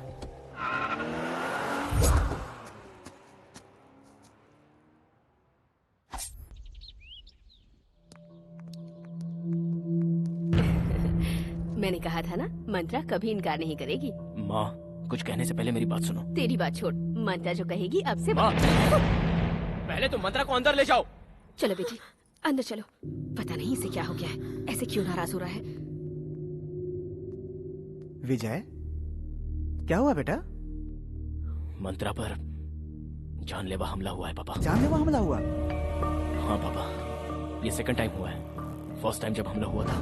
मैंने कहा था ना, मंत्रा कभी इनकार नहीं करेगी। माँ, कुछ कहने से पहले मेरी बात सुनो। तेरी बात छोड़, मंत्रा जो कहेगी अब से माँ, पहले तुम मंत्रा को अंदर ले जाओ। चलो बेटी, अंदर चलो। पता नहीं इसे क्या हो गया है, ऐसे क्यों नाराज हो रहा है। विजय, क्या हुआ बेटा? मंत्रा पर जानलेवा हमला हुआ है पापा। जानलेवा हमला हुआ? हाँ पापा, ये सेकंड टाइम हुआ है। फर्स्ट टाइम जब हमला हुआ था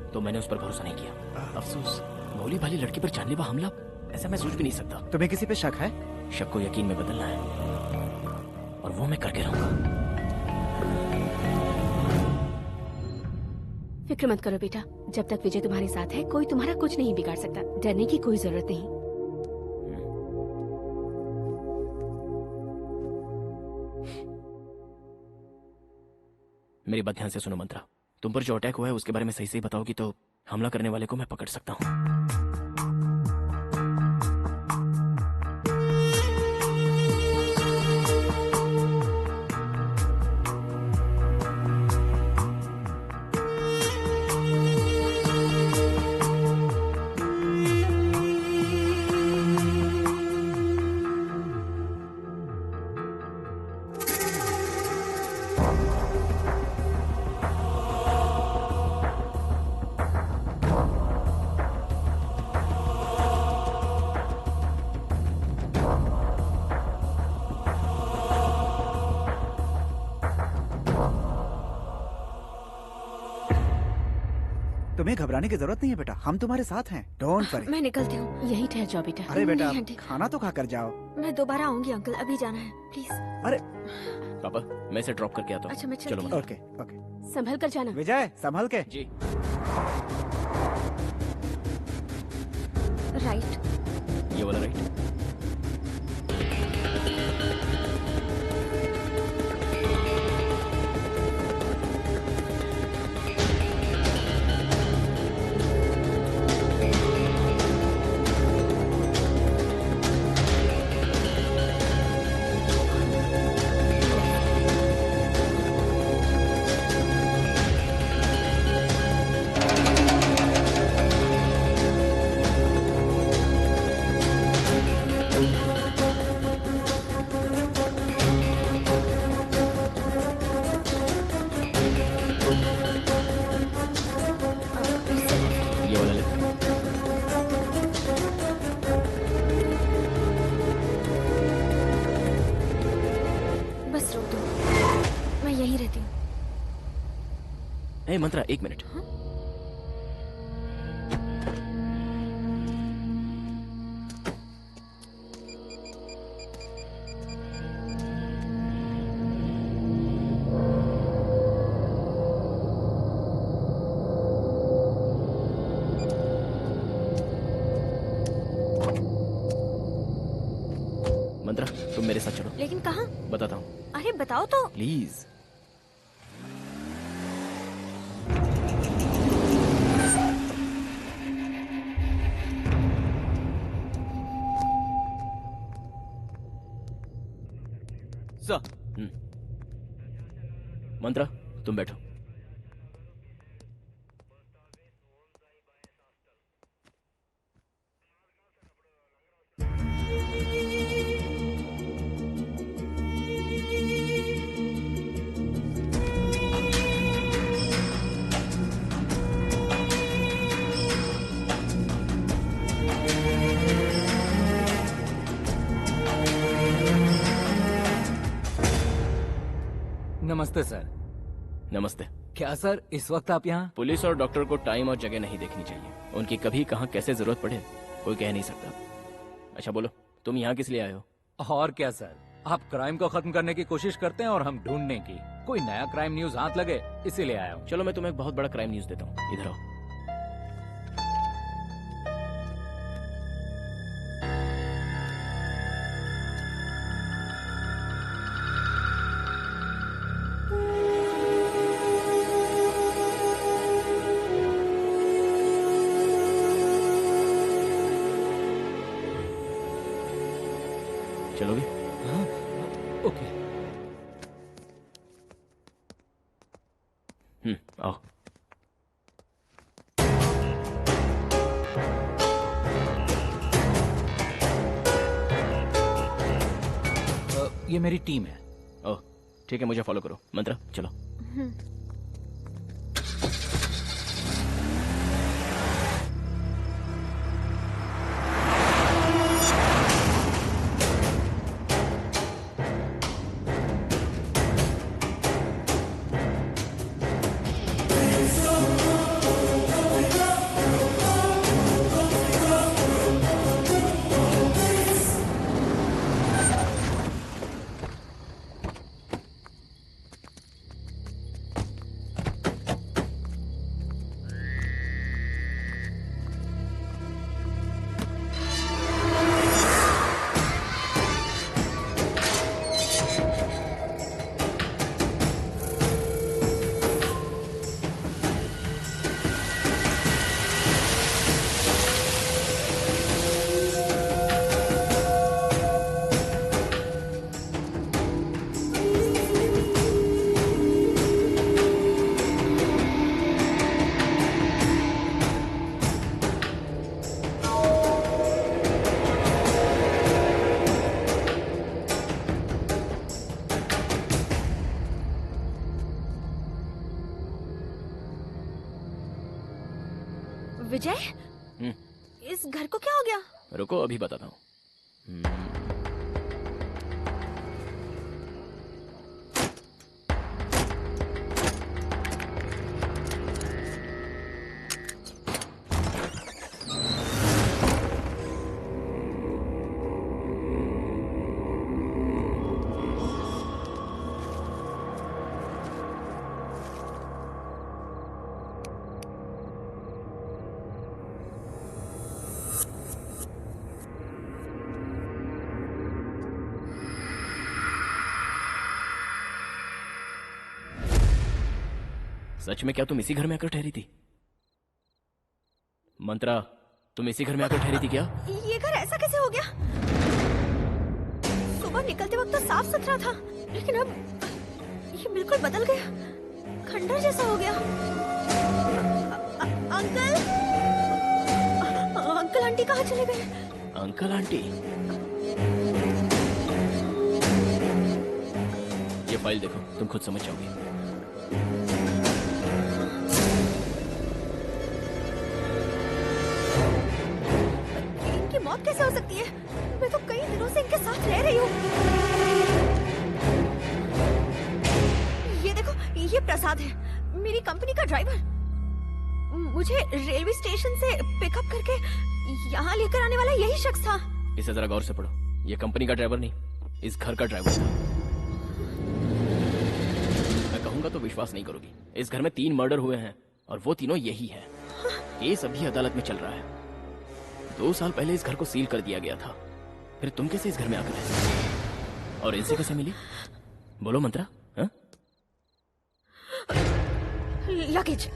तो मैंने उस पर भरोसा नहीं किया। अफसोस, भोली भाली लड़की पर जानलेवा हमला, ऐसा मैं सोच भी नहीं सकता। तुम्हें किसी पे शक है? शक को यकीन में बदलना है और वो मैं करके रहूंगा। फिक्र मत करो बेटा, जब तक विजय तुम्हारे साथ है कोई तुम्हारा कुछ नहीं बिगाड़ सकता। डरने की कोई जरूरत नहीं। मेरी बात ध्यान से सुनो मंत्रा, तुम पर जो अटैक हुआ है उसके बारे में सही सही बताओगी तो हमला करने वाले को मैं पकड़ सकता हूँ। तुम्हें घबराने की जरूरत नहीं है बेटा, हम तुम्हारे साथ हैं। Don't worry. मैं निकलती हूँ। यहीं ठहर जाओ बेटा। अरे बेटा, नहीं, आंटी। खाना तो खा कर जाओ। मैं दोबारा आऊंगी अंकल, अभी जाना है प्लीज। अरे पापा, मैं इसे ड्रॉप करके आता हूँ। अच्छा, मैं चलो चलती मंत्रा। Okay okay. संभल कर जाना। विजय, संभल के। जी। राइट। ये वाला राइट। ये वाला लेफ्ट। बस रोक दो, मैं यहीं रहती हूँ। ए मंत्रा, एक मिनट। मंत्रा, तुम मेरे साथ चलो। लेकिन कहाँ? बताता हूँ। अरे बताओ तो। प्लीज। सर। मंत्रा, तुम बैठो। नमस्ते सर। नमस्ते। क्या सर, इस वक्त आप यहाँ? पुलिस और डॉक्टर को टाइम और जगह नहीं देखनी चाहिए। उनकी कभी कहाँ कैसे जरूरत पड़े कोई कह नहीं सकता। अच्छा बोलो, तुम यहाँ किस लिए आए हो? और क्या सर, आप क्राइम को खत्म करने की कोशिश करते हैं और हम ढूंढने की। कोई नया क्राइम न्यूज हाथ लगे इसीलिए आया हूँ। चलो मैं तुम्हें एक बहुत बड़ा क्राइम न्यूज देता हूँ, इधर आओ। ओके। आओ। ये मेरी टीम है। ओह ठीक है, मुझे फॉलो करो। मंत्रा चलो। विजय, इस घर को क्या हो गया? रुको अभी बताता हूँ। सच में क्या तुम इसी घर में आकर ठहरी थी? मंत्रा, तुम इसी घर में आकर ठहरी थी क्या? ये घर ऐसा कैसे हो गया? सुबह निकलते वक्त तो साफ सुथरा था, लेकिन अब ये बिल्कुल बदल गया, खंडर जैसा हो गया। अंकल, अंकल आंटी कहाँ चले गए? Uncle aunty? ये फाइल देखो, तुम खुद समझ जाओगी। मौत कैसे हो सकती है? मैं तो कई दिनों से इनके साथ रह रही हूँ। ये देखो, ये प्रसाद है, मेरी कंपनी का ड्राइवर। मुझे रेलवे स्टेशन से पिकअप करके यहाँ लेकर आने वाला यही शख्स था। इसे जरा गौर से पढ़ो। ये कंपनी का ड्राइवर नहीं, इस घर का ड्राइवर था। मैं कहूंगा तो विश्वास नहीं करोगी। इस घर में 3 मर्डर हुए हैं और वो तीनों यही है। केस अभी अदालत में चल रहा है। 2 साल पहले इस घर को सील कर दिया गया था। फिर तुम कैसे इस घर में आकर रहे? और इनसे कैसे मिली? बोलो मंत्रा। लगेज,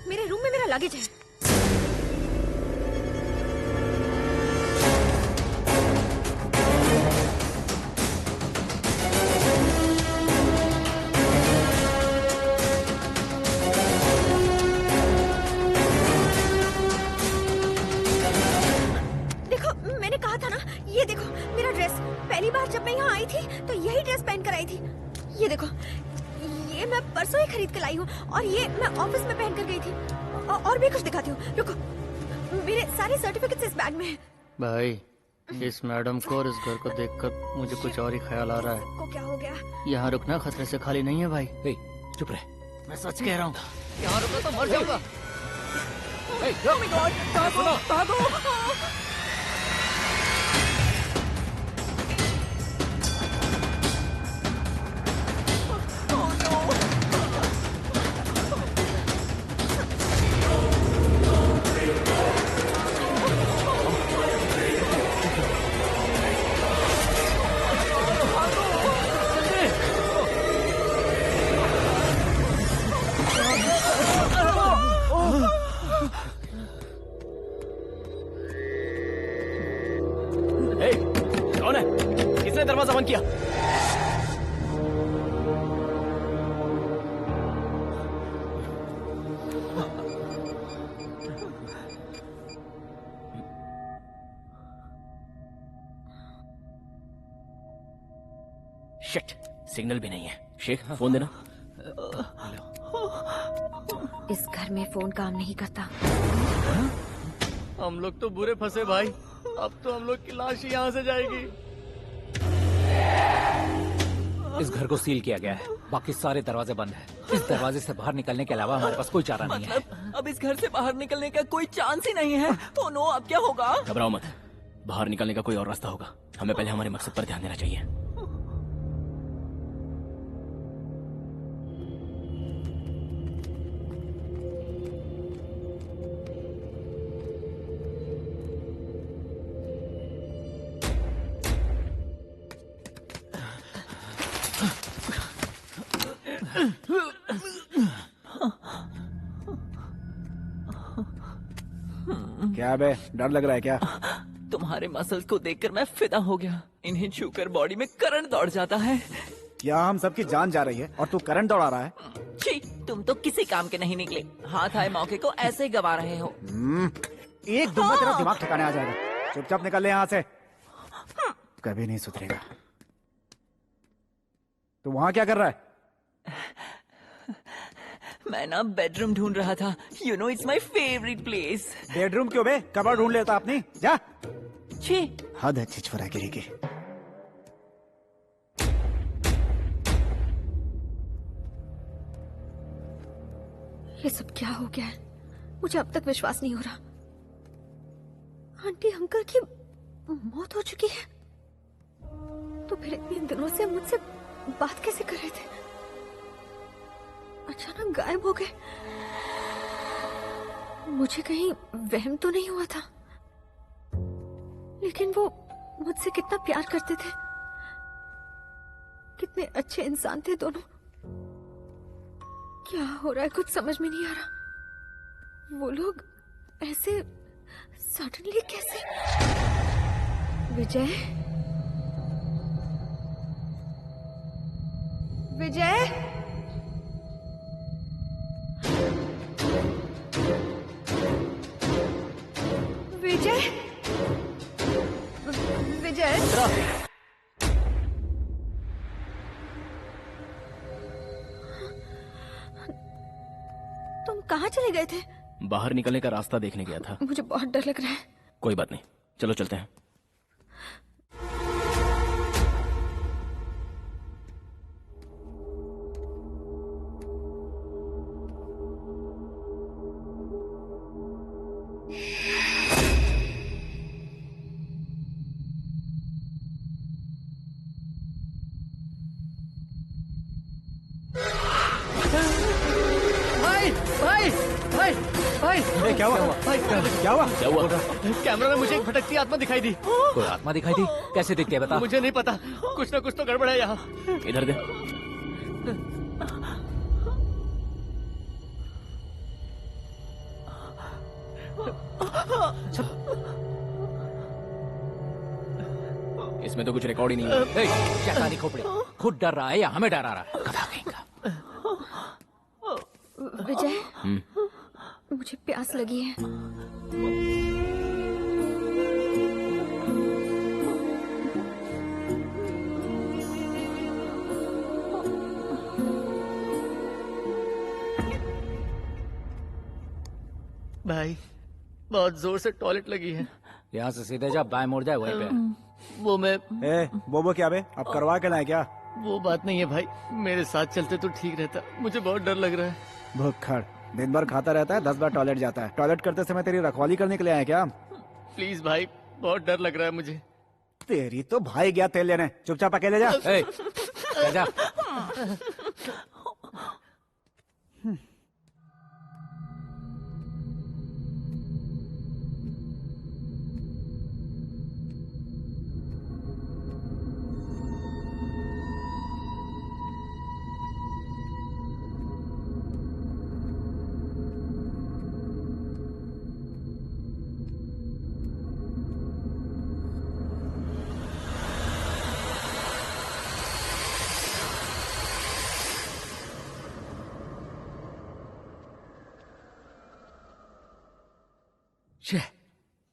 मेरे रूम में मेरा लगेज है। ये देखो मेरा ड्रेस, पहली बार जब मैं यहाँ आई थी तो यही ड्रेस पहन कर आई थी। ये देखो, ये मैं परसों ही खरीद कर लाई हूँ और ये मैं ऑफिस में पहन कर गई थी। और भी कुछ दिखाती हूँ, रुको। मेरे सारे सर्टिफिकेट्स इस बैग में हैं। भाई, इस मैडम को और इस घर को देखकर मुझे कुछ और ही ख्याल आ रहा है। को क्या हो गया? यहाँ रुकना खतरे से खाली नहीं है भाई। चुप रहे, मैं सच कह रहा हूँ। यहाँ रुका तो मर जाऊंगा। भागो। शिट, सिग्नल भी नहीं है। शेख, फोन देना। इस घर में फोन काम नहीं करता। हम लोग तो बुरे फंसे भाई। अब तो हम लोग की लाश ही यहाँ से जाएगी। इस घर को सील किया गया है, बाकी सारे दरवाजे बंद हैं। इस दरवाजे से बाहर निकलने के अलावा हमारे पास कोई चारा नहीं है। अब इस घर से बाहर निकलने का कोई चांस ही नहीं है। ओह नो, अब क्या होगा? घबराओ मत, बाहर निकलने का कोई और रास्ता होगा। हमें पहले हमारे मकसद पर ध्यान देना चाहिए। क्या बे, डर लग रहा है क्या? तुम्हारे मसल्स को देखकर मैं फिदा हो गया। इन्हें छूकर बॉडी में करंट दौड़ जाता है। क्या हम सबकी जान जा रही है और तू करंट दौड़ा रहा है? छी, तुम तो किसी काम के नहीं निकले। हाथ आए मौके को ऐसे ही गवा रहे हो। एक दिन में तेरा दिमाग ठिकाने आ जाएगा। चुपचाप निकल ले यहाँ से, कभी नहीं सुधरेगा। तू वहाँ क्या कर रहा है? मैं ना बेडरूम ढूंढ रहा था। You know it's my favourite place. Bedroom क्यों बे? कबाड़ ढूंढ लेता अपनी। जा। छी, हद है छिछोरागिरी की। ये सब क्या हो गया है? मुझे अब तक विश्वास नहीं हो रहा। आंटी अंकल की मौत हो चुकी है, तो फिर इतने दिनों से मुझसे बात कैसे कर रहे थे? अचानक गायब हो गए। मुझे कहीं वहम तो नहीं हुआ था? लेकिन वो मुझसे कितना प्यार करते थे, कितने अच्छे इंसान थे दोनों। क्या हो रहा है कुछ समझ में नहीं आ रहा। वो लोग ऐसे सडनली कैसे? विजय, विजय, विजय, विजय, तुम कहाँ चले गए थे? बाहर निकलने का रास्ता देखने गया था। मुझे बहुत डर लग रहा है। कोई बात नहीं, चलो चलते हैं। क्या हुआ? भाई क्या हुआ? क्या हुआ? कैमरा में मुझे एक भटकती आत्मा दिखाई दी। कोई आत्मा दिखाई दी? कैसे दिखती है बता। मुझे नहीं पता, कुछ ना कुछ तो गड़बड़ है यहाँ। इधर दे। इसमें तो कुछ रिकॉर्ड ही नहीं है। शैतानी खोपड़ी, खुद डर रहा है या हमें डरा रहा है? गधा कहीं का। विजय, मुझे प्यास लगी है। भाई बहुत जोर से टॉयलेट लगी है। यहाँ से सीधे जा, बाएं मुड़ जाए, वहीं पे। वो मैं वो क्या बे? अब करवा के लाए क्या? वो बात नहीं है भाई, मेरे साथ चलते तो ठीक रहता। मुझे बहुत डर लग रहा है। भुक्खड़, दिन भर खाता रहता है, 10 बार टॉयलेट जाता है। टॉयलेट करते समय तेरी रखवाली करने के लिए आया क्या? प्लीज भाई, बहुत डर लग रहा है मुझे। तेरी तो भाई गया तेल लेने। चुपचाप अकेले जा। जा।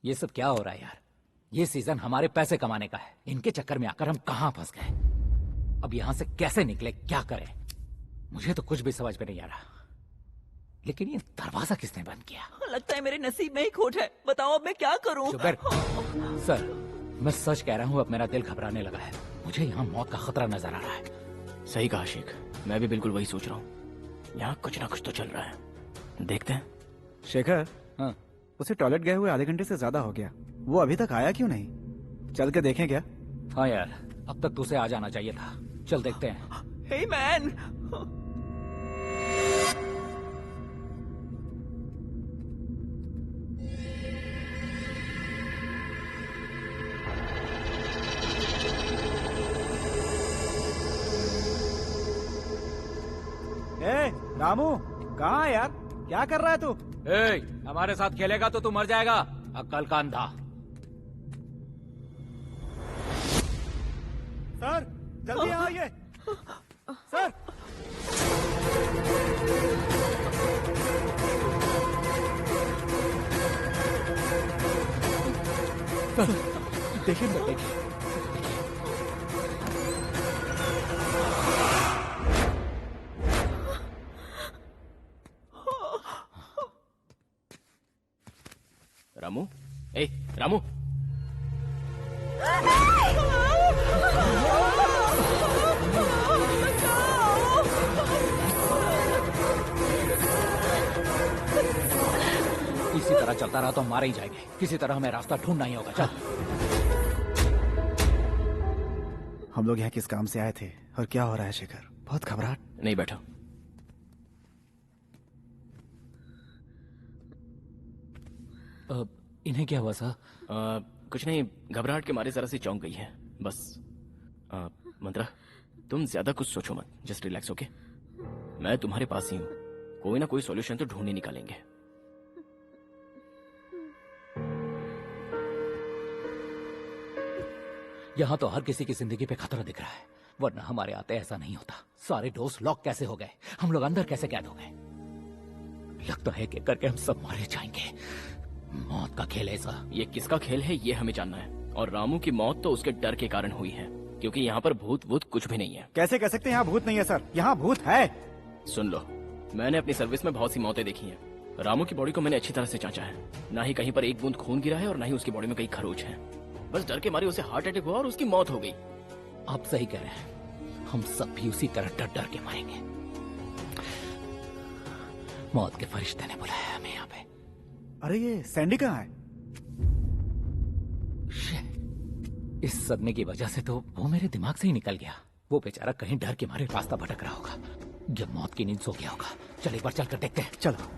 ये सब क्या हो रहा है यार? ये सीजन हमारे पैसे कमाने का है, इनके चक्कर में आकर हम कहाँ फंस गए। अब यहाँ से कैसे निकले, क्या करें? मुझे तो कुछ भी समझ में नहीं आ रहा। लेकिन ये दरवाजा किसने बंद किया? लगता है मेरे नसीब में ही खोट है। बताओ अब मैं क्या करूं? जुबैर, सर मैं सच कह रहा हूँ, अब मेरा दिल घबराने लगा है। मुझे यहाँ मौत का खतरा नजर आ रहा है। सही कहा शेख, मैं भी बिल्कुल वही सोच रहा हूँ। यहाँ कुछ ना कुछ तो चल रहा है, देखते हैं। शेखर, हाँ उसे टॉयलेट गए हुए आधे घंटे से ज्यादा हो गया, वो अभी तक आया क्यों नहीं? चल के देखें क्या? हाँ यार, अब तक तो उसे आ जाना चाहिए था। चल देखते हैं। हे मैन, रामू कहाँ है यार? क्या कर रहा है तू? हमारे साथ खेलेगा तो तू मर जाएगा, अक्कल का अंधा। सर जल्दी आइए सर। देखिए देखिए, रामू, ए रामू, इसी तरह चलता रहा तो हम मारे ही जाएंगे। किसी तरह हमें रास्ता ढूंढना ही होगा। चल। हम लोग यहाँ किस काम से आए थे और क्या हो रहा है शेखर? बहुत घबराहट। नहीं बैठो। इन्हें क्या हुआ सर? कुछ नहीं, घबराहट के मारे जरा सी चौंक गई है बस। मंत्रा, तुम ज्यादा कुछ सोचो मत, जस्ट रिलैक्स। ओके, मैं तुम्हारे पास ही हूँ, कोई ना कोई सॉल्यूशन तो ढूंढ ही निकालेंगे। यहाँ तो हर किसी की जिंदगी पे खतरा दिख रहा है, वरना हमारे आते ऐसा नहीं होता। सारे डोर्स लॉक कैसे हो गए? हम लोग अंदर कैसे कैद हो गए? लगता है कि करके हम सब मारे जाएंगे। मौत का खेल ऐसा। ये किसका खेल है ये हमें जानना है। और रामू की मौत तो उसके डर के कारण हुई है, क्योंकि यहाँ पर भूत वूत कुछ भी नहीं है। कैसे कह सकते हैं यहाँ भूत नहीं है सर? यहाँ भूत है। सुन लो, मैंने अपनी सर्विस में बहुत सी मौतें देखी हैं। रामू की बॉडी को मैंने अच्छी तरह से जांचा है, ना ही कहीं पर एक बूंद खून गिरा है और ना ही उसकी बॉडी में कई खरोच है। बस डर के मारे उसे हार्ट अटैक हुआ और उसकी मौत हो गई। आप सही कह रहे हैं, हम सब भी उसी तरह डर डर के मरेंगे। मौत के फरिश्ते ने बुलाया हमें यहाँ पे। अरे ये सैंडी कहाँ है? इस सदमे की वजह से तो वो मेरे दिमाग से ही निकल गया। वो बेचारा कहीं डर के मारे रास्ता भटक रहा होगा, जब मौत की नींद सो गया होगा। चल एक बार चलकर देखते हैं। चलो।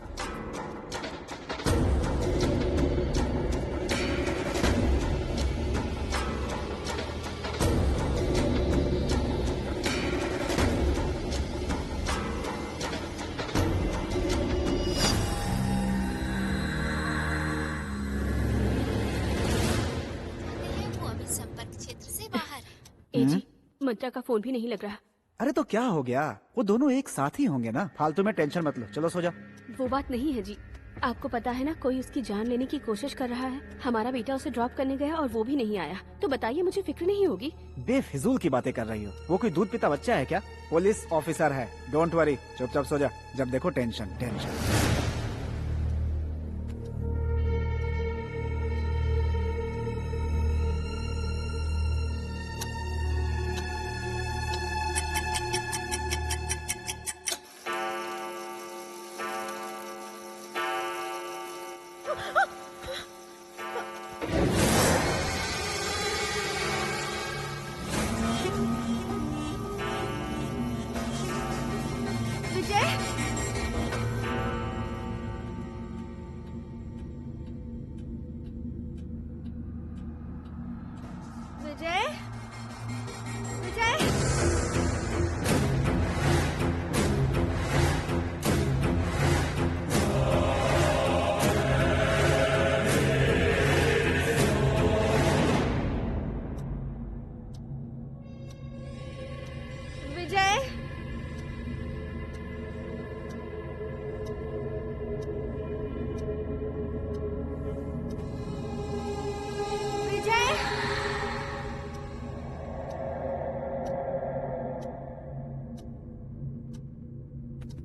मंत्रा का फोन भी नहीं लग रहा। अरे तो क्या हो गया? वो दोनों एक साथ ही होंगे ना, फालतू में टेंशन मत लो। चलो सो जा। वो बात नहीं है जी, आपको पता है ना, कोई उसकी जान लेने की कोशिश कर रहा है। हमारा बेटा उसे ड्रॉप करने गया और वो भी नहीं आया, तो बताइए मुझे फिक्र नहीं होगी? बेफिजूल की बातें कर रही हो। वो कोई दूध पीता बच्चा है क्या? पुलिस ऑफिसर है। डोंट वरी, चुपचाप सो जा। जब देखो टेंशन टेंशन।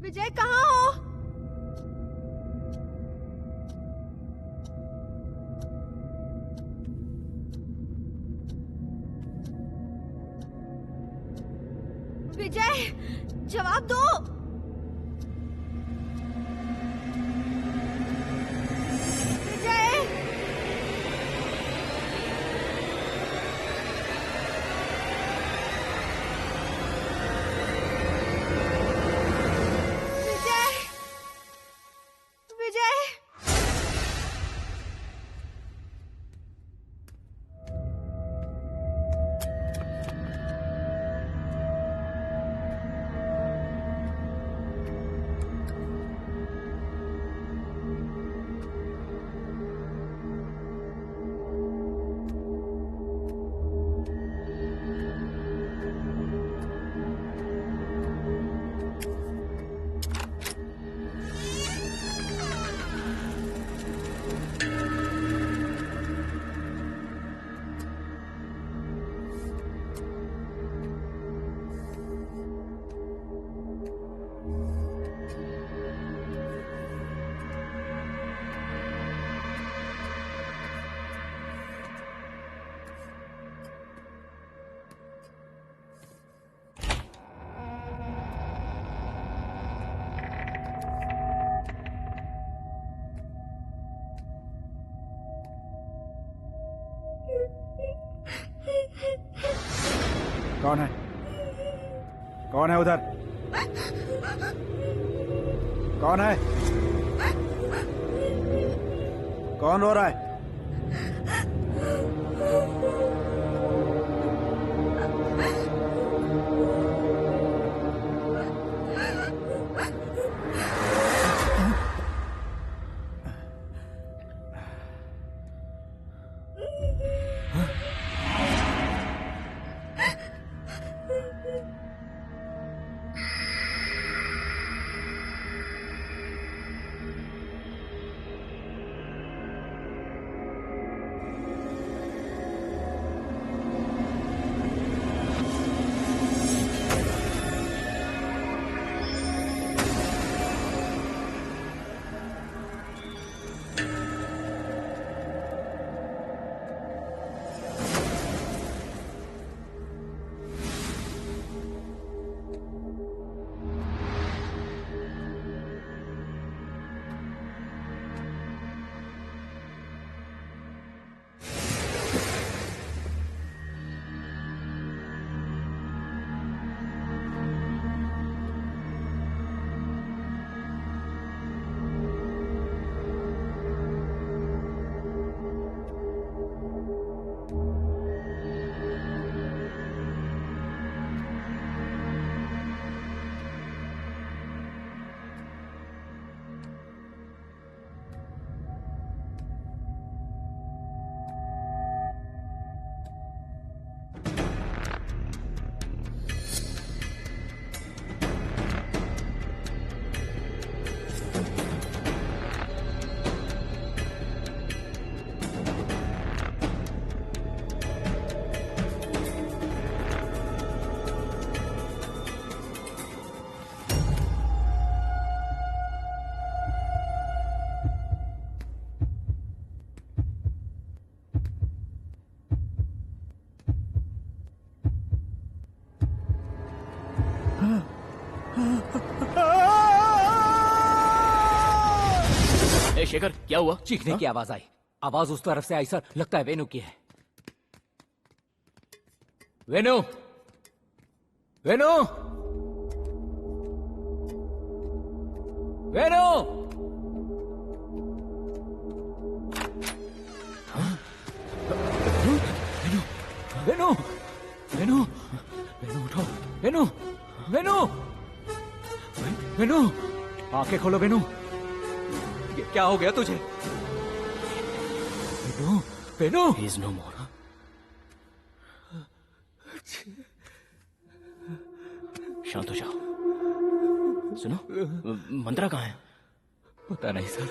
विजय कहाँ हो? विजय, जवाब दो। विजय, विजय, विजय। कौन है? कौन है उधर? कौन है? कौन रो रहा है? ए शेखर, क्या हुआ? चीखने की आवाज आई। आवाज उस तरफ से आई सर, लगता है वेनु की है। वेनु, वेनु, वेनु, वेनु, वेनु, वेनु उठो, वेनु, वेनु, वेनु, आंखें खोलो वेनु। क्या हो गया तुझे? Venu, Venu, He is no more. शांत हो जाओ। सुनो, मंत्रा कहाँ है? पता नहीं सर।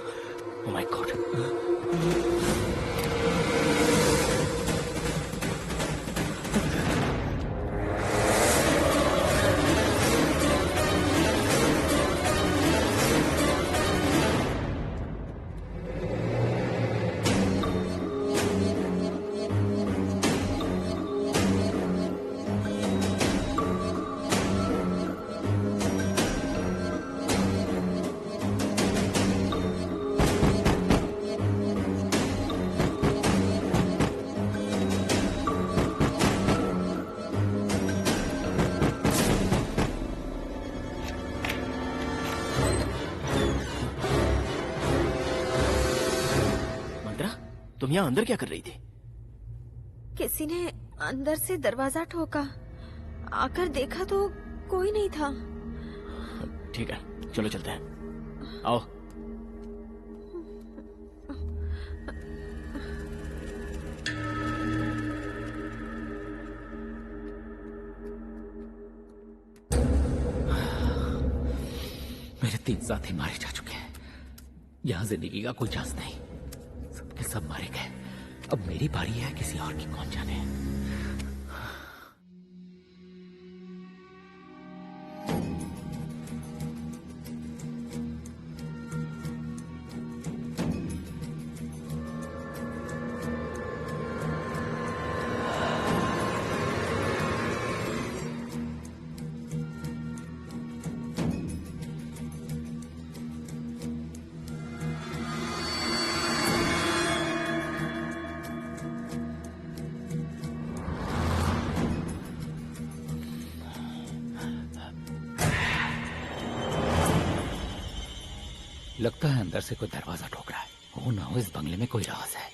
Oh my God. तुम यहाँ अंदर क्या कर रही थी? किसी ने अंदर से दरवाजा ठोका, आकर देखा तो कोई नहीं था। ठीक है, चलो चलते हैं, आओ। मेरे 3 साथी मारे जा चुके हैं। यहाँ जिंदगी का कोई चांस नहीं, सबके सब मारे गए। अब मेरी बारी है, किसी और की कौन जाने। लगता है अंदर से कोई दरवाजा ठोक रहा है। हो ना हो इस बंगले में कोई राज है।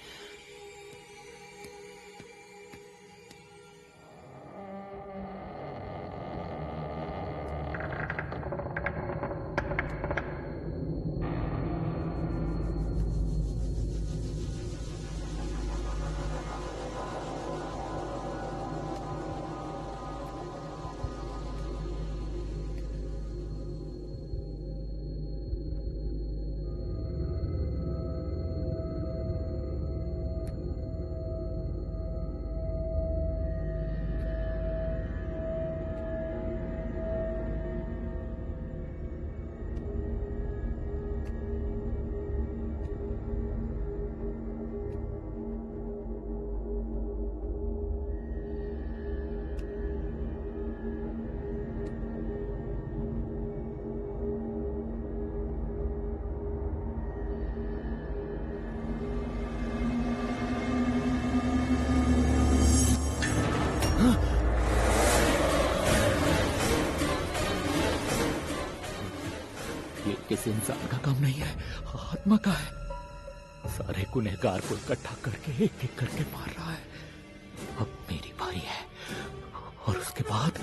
ये किसी इंसान का काम नहीं है, आत्मा का है। सारे गुनहगार को इकट्ठा करके एक एक करके मार रहा है। अब मेरी बारी है और उसके बाद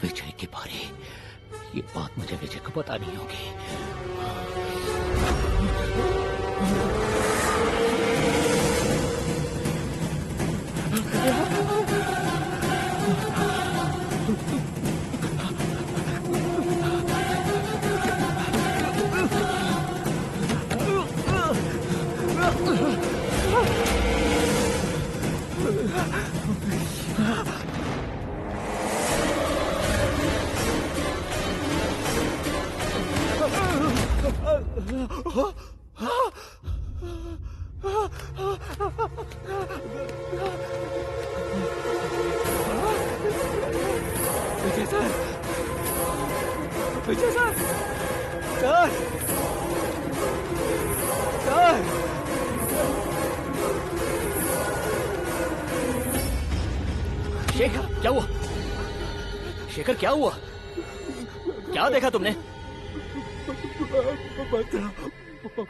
विजय की बारी। ये बात मुझे विजय को पता नहीं होगी। विजय सर, विजय सर, सर, सर। शेखर, क्या हुआ? शेखर, क्या हुआ? क्या देखा तुमने?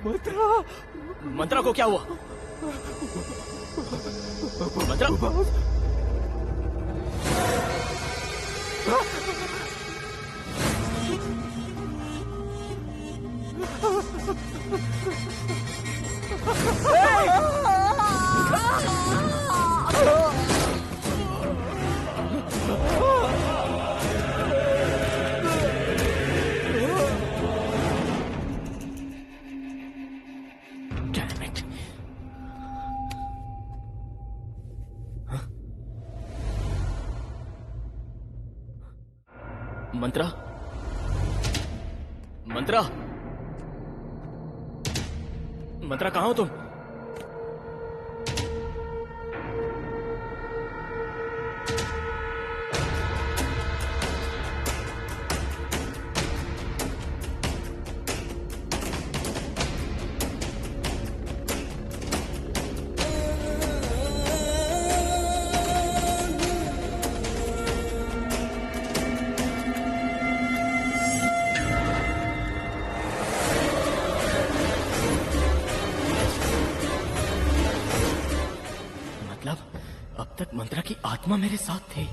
मंत्रा, मंत्रा को क्या हुआ? मंत्रा, मंत्रा, मंत्रा, मंत्रा, कहाँ हो तुम? मंत्रा की आत्मा मेरे साथ थी।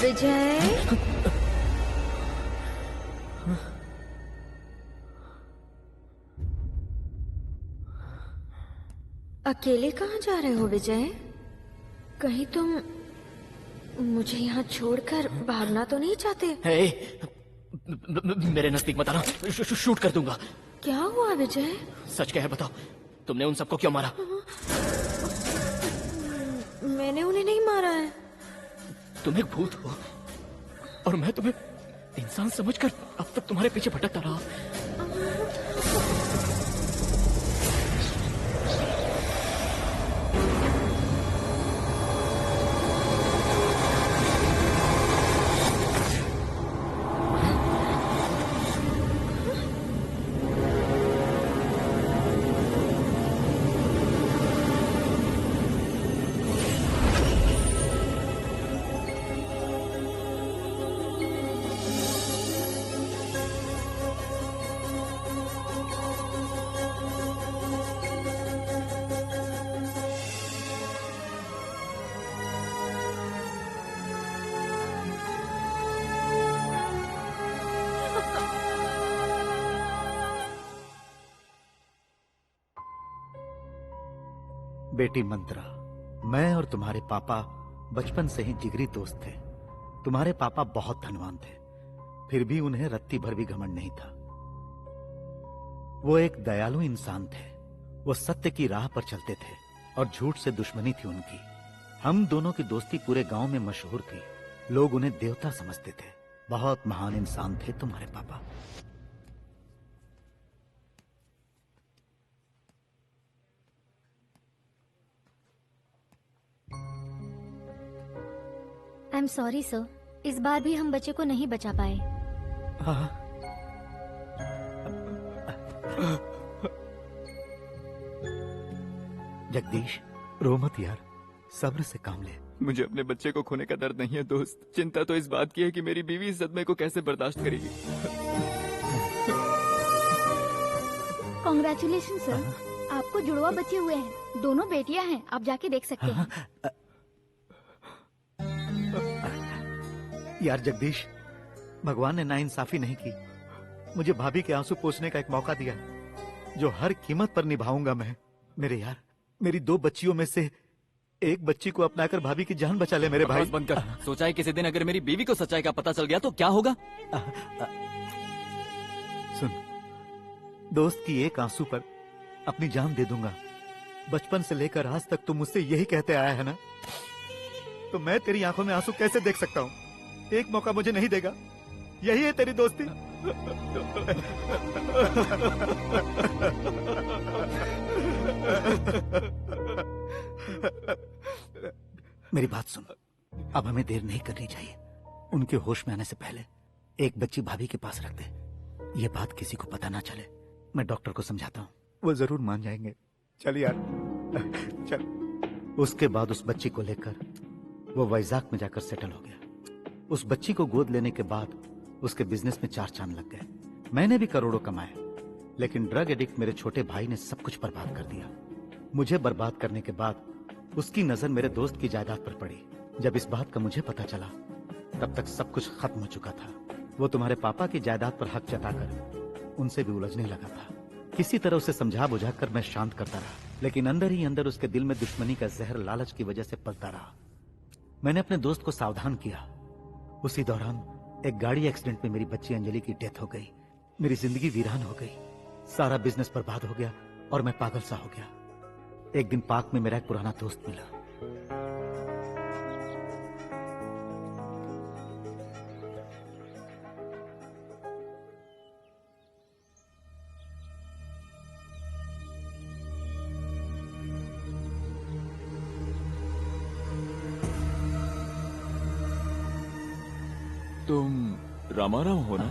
विजय, अकेले कहाँ जा रहे हो विजय? कहीं तुम मुझे यहाँ छोड़कर भागना तो नहीं चाहते? मेरे नजदीक मत आना, शूट कर दूंगा। क्या हुआ विजय? सच कह बताओ, तुमने उन सबको क्यों मारा? मैंने उन्हें नहीं मारा है। तुम एक भूत हो और मैं तुम्हें इंसान समझकर अब तक तुम्हारे पीछे भटकता रहा। बेटी मंत्रा, मैं और तुम्हारे पापा बचपन से ही जिगरी दोस्त थे। तुम्हारे पापा बहुत धनवान थे, फिर भी उन्हें रत्ती भर भी घमंड नहीं था। वो एक दयालु इंसान थे। वो सत्य की राह पर चलते थे और झूठ से दुश्मनी थी उनकी। हम दोनों की दोस्ती पूरे गांव में मशहूर थी। लोग उन्हें देवता समझते थे। बहुत महान इंसान थे तुम्हारे पापा। आई एम सॉरी सर, इस बार भी हम बच्चे को नहीं बचा पाए। जगदीश, रो मत यार, सब्र से काम ले। मुझे अपने बच्चे को खोने का दर्द नहीं है दोस्त। चिंता तो इस बात की है कि मेरी बीवी इस सदमे को कैसे बर्दाश्त करेगी। कॉन्ग्रेचुलेशन सर, आपको जुड़वा बच्चे हुए हैं। दोनों बेटियां हैं, आप जाके देख सकते हैं। यार जगदीश, भगवान ने नाइंसाफी नहीं की। मुझे भाभी के आंसू पोंछने का एक मौका दिया जो हर कीमत पर निभाऊंगा मैं। मेरे यार, मेरी 2 बच्चियों में से एक बच्ची को अपनाकर भाभी की जान बचा ले मेरे भाई। बंद कर। सोचा है किसी दिन अगर मेरी बीवी को सच्चाई का पता चल गया तो क्या होगा? सुन, दोस्त की एक आंसू पर अपनी जान दे दूंगा। बचपन से लेकर आज तक तुम मुझसे यही कहते आया है ना, तो मैं तेरी आंखों में आंसू कैसे देख सकता हूँ? एक मौका मुझे नहीं देगा? यही है तेरी दोस्ती? मेरी बात सुन, अब हमें देर नहीं करनी चाहिए। उनके होश में आने से पहले एक बच्ची भाभी के पास रख दे। ये बात किसी को पता ना चले। मैं डॉक्टर को समझाता हूँ, वो जरूर मान जाएंगे। चल यार, चल। उसके बाद उस बच्ची को लेकर वो वैजाग में जाकर सेटल हो गया। उस बच्ची को गोद लेने के बाद उसके बिजनेस में 4 चांद लग गए। मैंने भी करोड़ों कमाए, लेकिन ड्रग एडिक्ट मेरे छोटे भाई ने सब कुछ बर्बाद कर दिया। मुझे बर्बाद करने के बाद उसकी नजर मेरे दोस्त की जायदाद पर पड़ी। जब इस बात का मुझे पता चला तब तक सब कुछ खत्म हो चुका था। वो तुम्हारे पापा की जायदाद पर हक जताकर उनसे भी उलझने लगा था। किसी तरह उसे समझा बुझा कर मैं शांत करता रहा, लेकिन अंदर ही अंदर उसके दिल में दुश्मनी का जहर लालच की वजह से पलता रहा। मैंने अपने दोस्त को सावधान किया। उसी दौरान एक गाड़ी एक्सीडेंट में मेरी बच्ची अंजलि की डेथ हो गई। मेरी जिंदगी वीरान हो गई, सारा बिजनेस बर्बाद हो गया और मैं पागल सा हो गया। एक दिन पार्क में मेरा एक पुराना दोस्त मिला। तुम रामाराव हो ना?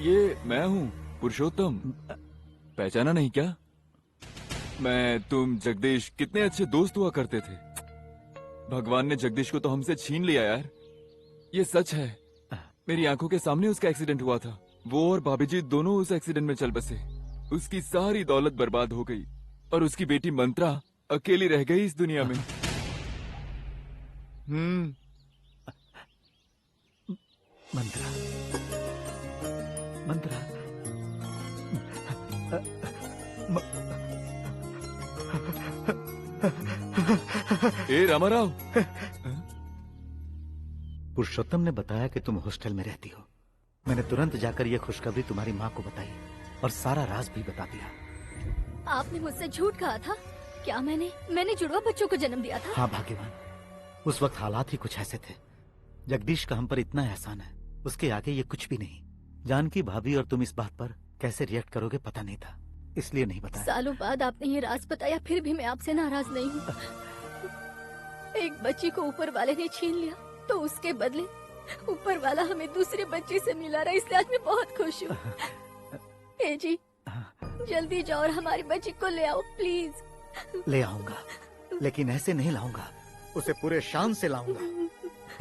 ये मैं हूँ पुरुषोत्तम, पहचाना नहीं क्या? मैं तुम जगदीश कितने अच्छे दोस्त हुआ करते थे। भगवान ने जगदीश को तो हमसे छीन लिया यार। ये सच है, मेरी आंखों के सामने उसका एक्सीडेंट हुआ था। वो और भाभी जी दोनों उस एक्सीडेंट में चल बसे। उसकी सारी दौलत बर्बाद हो गई और उसकी बेटी मंत्रा अकेली रह गई इस दुनिया में। मंत्रा, मंत्रा, ए रामाराव, पुरुषोत्तम ने बताया कि तुम हॉस्टल में रहती हो। मैंने तुरंत जाकर यह खुशखबरी तुम्हारी माँ को बताई और सारा राज भी बता दिया। आपने मुझसे झूठ कहा था क्या? मैंने जुड़वा बच्चों को जन्म दिया था। हाँ भाग्यवान, उस वक्त हालात ही कुछ ऐसे थे। जगदीश का हम पर इतना एहसान है, उसके आगे ये कुछ भी नहीं। जानकी भाभी और तुम इस बात पर कैसे रिएक्ट करोगे पता नहीं था, इसलिए नहीं बताया। सालों बाद आपने ये राज बताया, फिर भी मैं आपसे नाराज नहीं हूँ। एक बच्ची को ऊपर वाले ने छीन लिया तो उसके बदले ऊपर वाला हमें दूसरे बच्चे से मिला रहा, इसलिए आज मैं बहुत खुश हूँ। ए जी, जल्दी जाओ और हमारी बच्ची को ले आओ प्लीज। ले आऊंगा, लेकिन ऐसे नहीं लाऊंगा, उसे पूरे शान से लाऊंगा।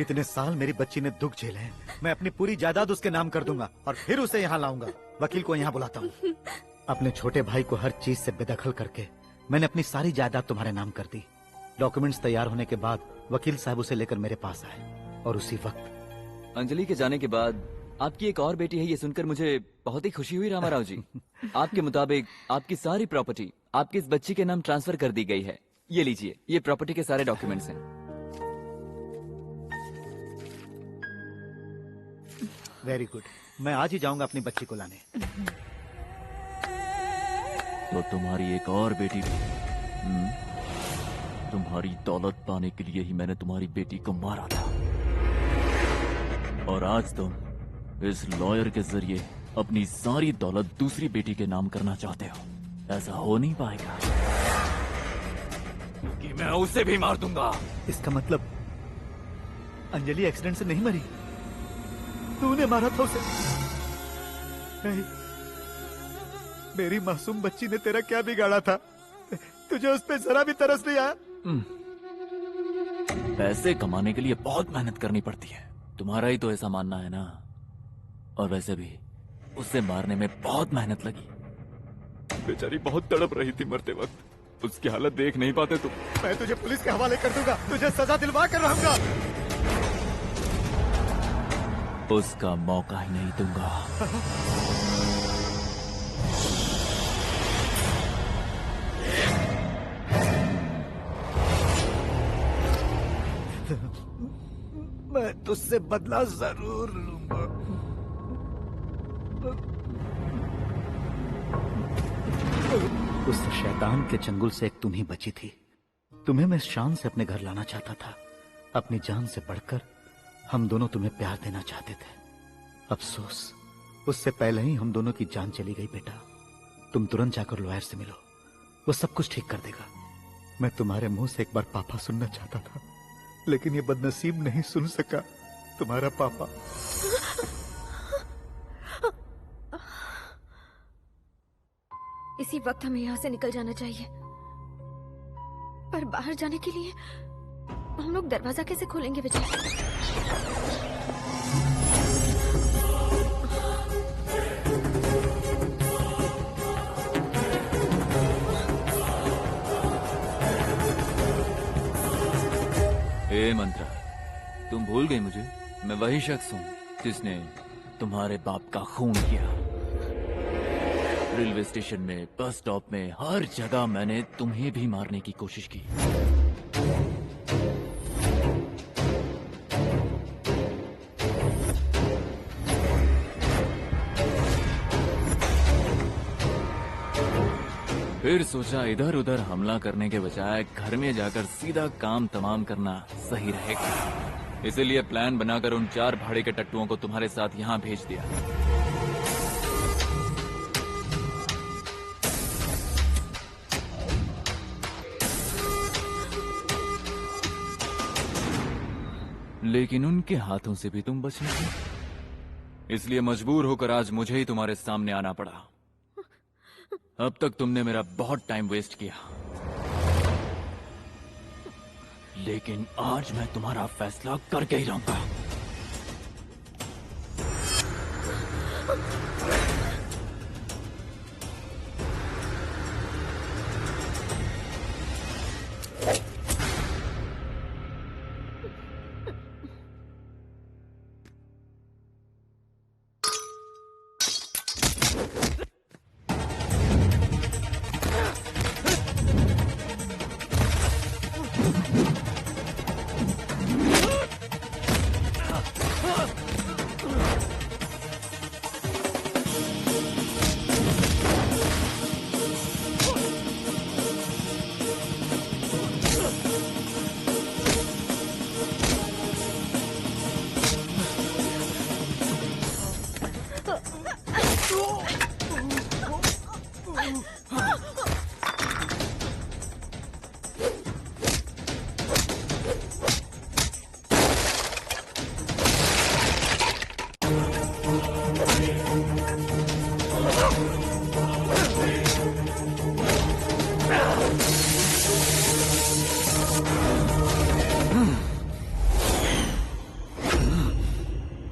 इतने साल मेरी बच्ची ने दुख झेले हैं, मैं अपनी पूरी जायदाद उसके नाम कर दूंगा और फिर उसे यहाँ लाऊंगा। वकील को यहाँ बुलाता हूँ। अपने छोटे भाई को हर चीज से बेदखल करके मैंने अपनी सारी जायदाद तुम्हारे नाम कर दी। डॉक्यूमेंट्स तैयार होने के बाद वकील साहब उसे लेकर मेरे पास आए और उसी वक्त अंजलि के जाने के बाद आपकी एक और बेटी है, ये सुनकर मुझे बहुत ही खुशी हुई रामाराव जी। आपके मुताबिक आपकी सारी प्रॉपर्टी आपकी इस बच्ची के नाम ट्रांसफर कर दी गई है। ये लीजिए, ये प्रॉपर्टी के सारे डॉक्यूमेंट्स हैं। वेरी गुड, मैं आज ही जाऊंगा अपनी बच्ची को लाने। तो तुम्हारी एक और बेटी भी। तुम्हारी दौलत पाने के लिए ही मैंने तुम्हारी बेटी को मारा था, और आज तुम इस लॉयर के जरिए अपनी सारी दौलत दूसरी बेटी के नाम करना चाहते हो। ऐसा हो नहीं पाएगा कि मैं उसे भी मार दूंगा। इसका मतलब अंजलि एक्सीडेंट से नहीं मरी, तूने मारा था उसे। नहीं, मेरी मासूम बच्ची ने तेरा क्या बिगाड़ा था? तुझे उस पे जरा भी तरस नहीं आया? पैसे कमाने के लिए बहुत मेहनत करनी पड़ती है, तुम्हारा ही तो ऐसा मानना है ना। और वैसे भी उसे मारने में बहुत मेहनत लगी। बेचारी बहुत तड़प रही थी मरते वक्त, उसकी हालत देख नहीं पाते तुम। मैं तुझे पुलिस के हवाले कर दूंगा, तुझे सजा दिलवा कर रहूंगा। उसका मौका ही नहीं दूंगा। मैं तुझसे बदला जरूर लूंगा। उस शैतान के चंगुल से एक तुम ही बची थी। तुम्हें मैं शान से अपने घर लाना चाहता था। अपनी जान से बढ़कर हम दोनों तुम्हें प्यार देना चाहते थे। अफसोस, उससे पहले ही हम दोनों की जान चली गई। बेटा, तुम तुरंत जाकर लॉयर से मिलो, वो सब कुछ ठीक कर देगा। मैं तुम्हारे मुंह से एक बार पापा सुनना चाहता था, लेकिन ये बदनसीब नहीं सुन सका। तुम्हारा पापा। इसी वक्त हमें यहाँ से निकल जाना चाहिए, पर बाहर जाने के लिए हम लोग दरवाजा कैसे खोलेंगे विजय? हे मंत्रा, तुम भूल गई मुझे? मैं वही शख्स हूँ जिसने तुम्हारे बाप का खून किया। रेलवे स्टेशन में, बस स्टॉप में, हर जगह मैंने तुम्हें भी मारने की कोशिश की। फिर सोचा इधर उधर हमला करने के बजाय घर में जाकर सीधा काम तमाम करना सही रहेगा। इसीलिए प्लान बनाकर उन 4 भाड़े के टट्टुओं को तुम्हारे साथ यहाँ भेज दिया। लेकिन उनके हाथों से भी तुम बच नहीं, इसलिए मजबूर होकर आज मुझे ही तुम्हारे सामने आना पड़ा। अब तक तुमने मेरा बहुत टाइम वेस्ट किया, लेकिन आज मैं तुम्हारा फैसला करके ही रहूंगा।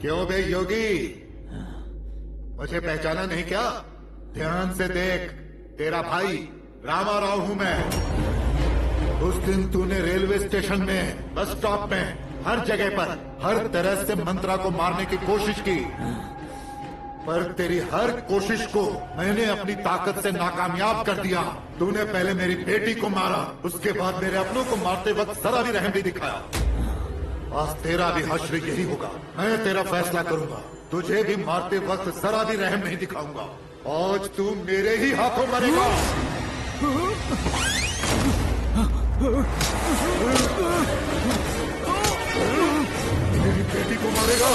क्यों बे योगी, मुझे पहचाना नहीं क्या? ध्यान से देख, तेरा भाई रामा राव हूं मैं। उस दिन तूने रेलवे स्टेशन में, बस स्टॉप में, हर जगह पर हर तरह से मंत्रा को मारने की कोशिश की, पर तेरी हर कोशिश को मैंने अपनी ताकत से नाकामयाब कर दिया। तूने पहले मेरी बेटी को मारा, उसके बाद मेरे अपनों को मारते वक्त जरा भी रहम नहीं दिखाया। आज तेरा भी हश्र यही होगा। मैं तेरा फैसला करूंगा, तुझे भी मारते वक्त जरा भी रहम नहीं दिखाऊंगा। आज तू मेरे ही हाथों मरेगा। मेरी बेटी को मारेगा।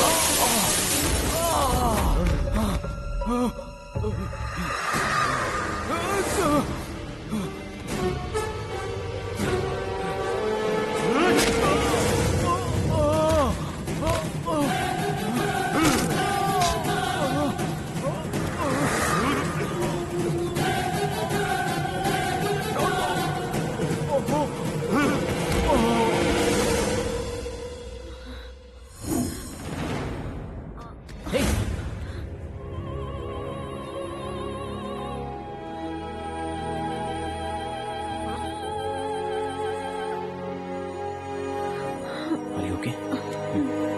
Are you okay?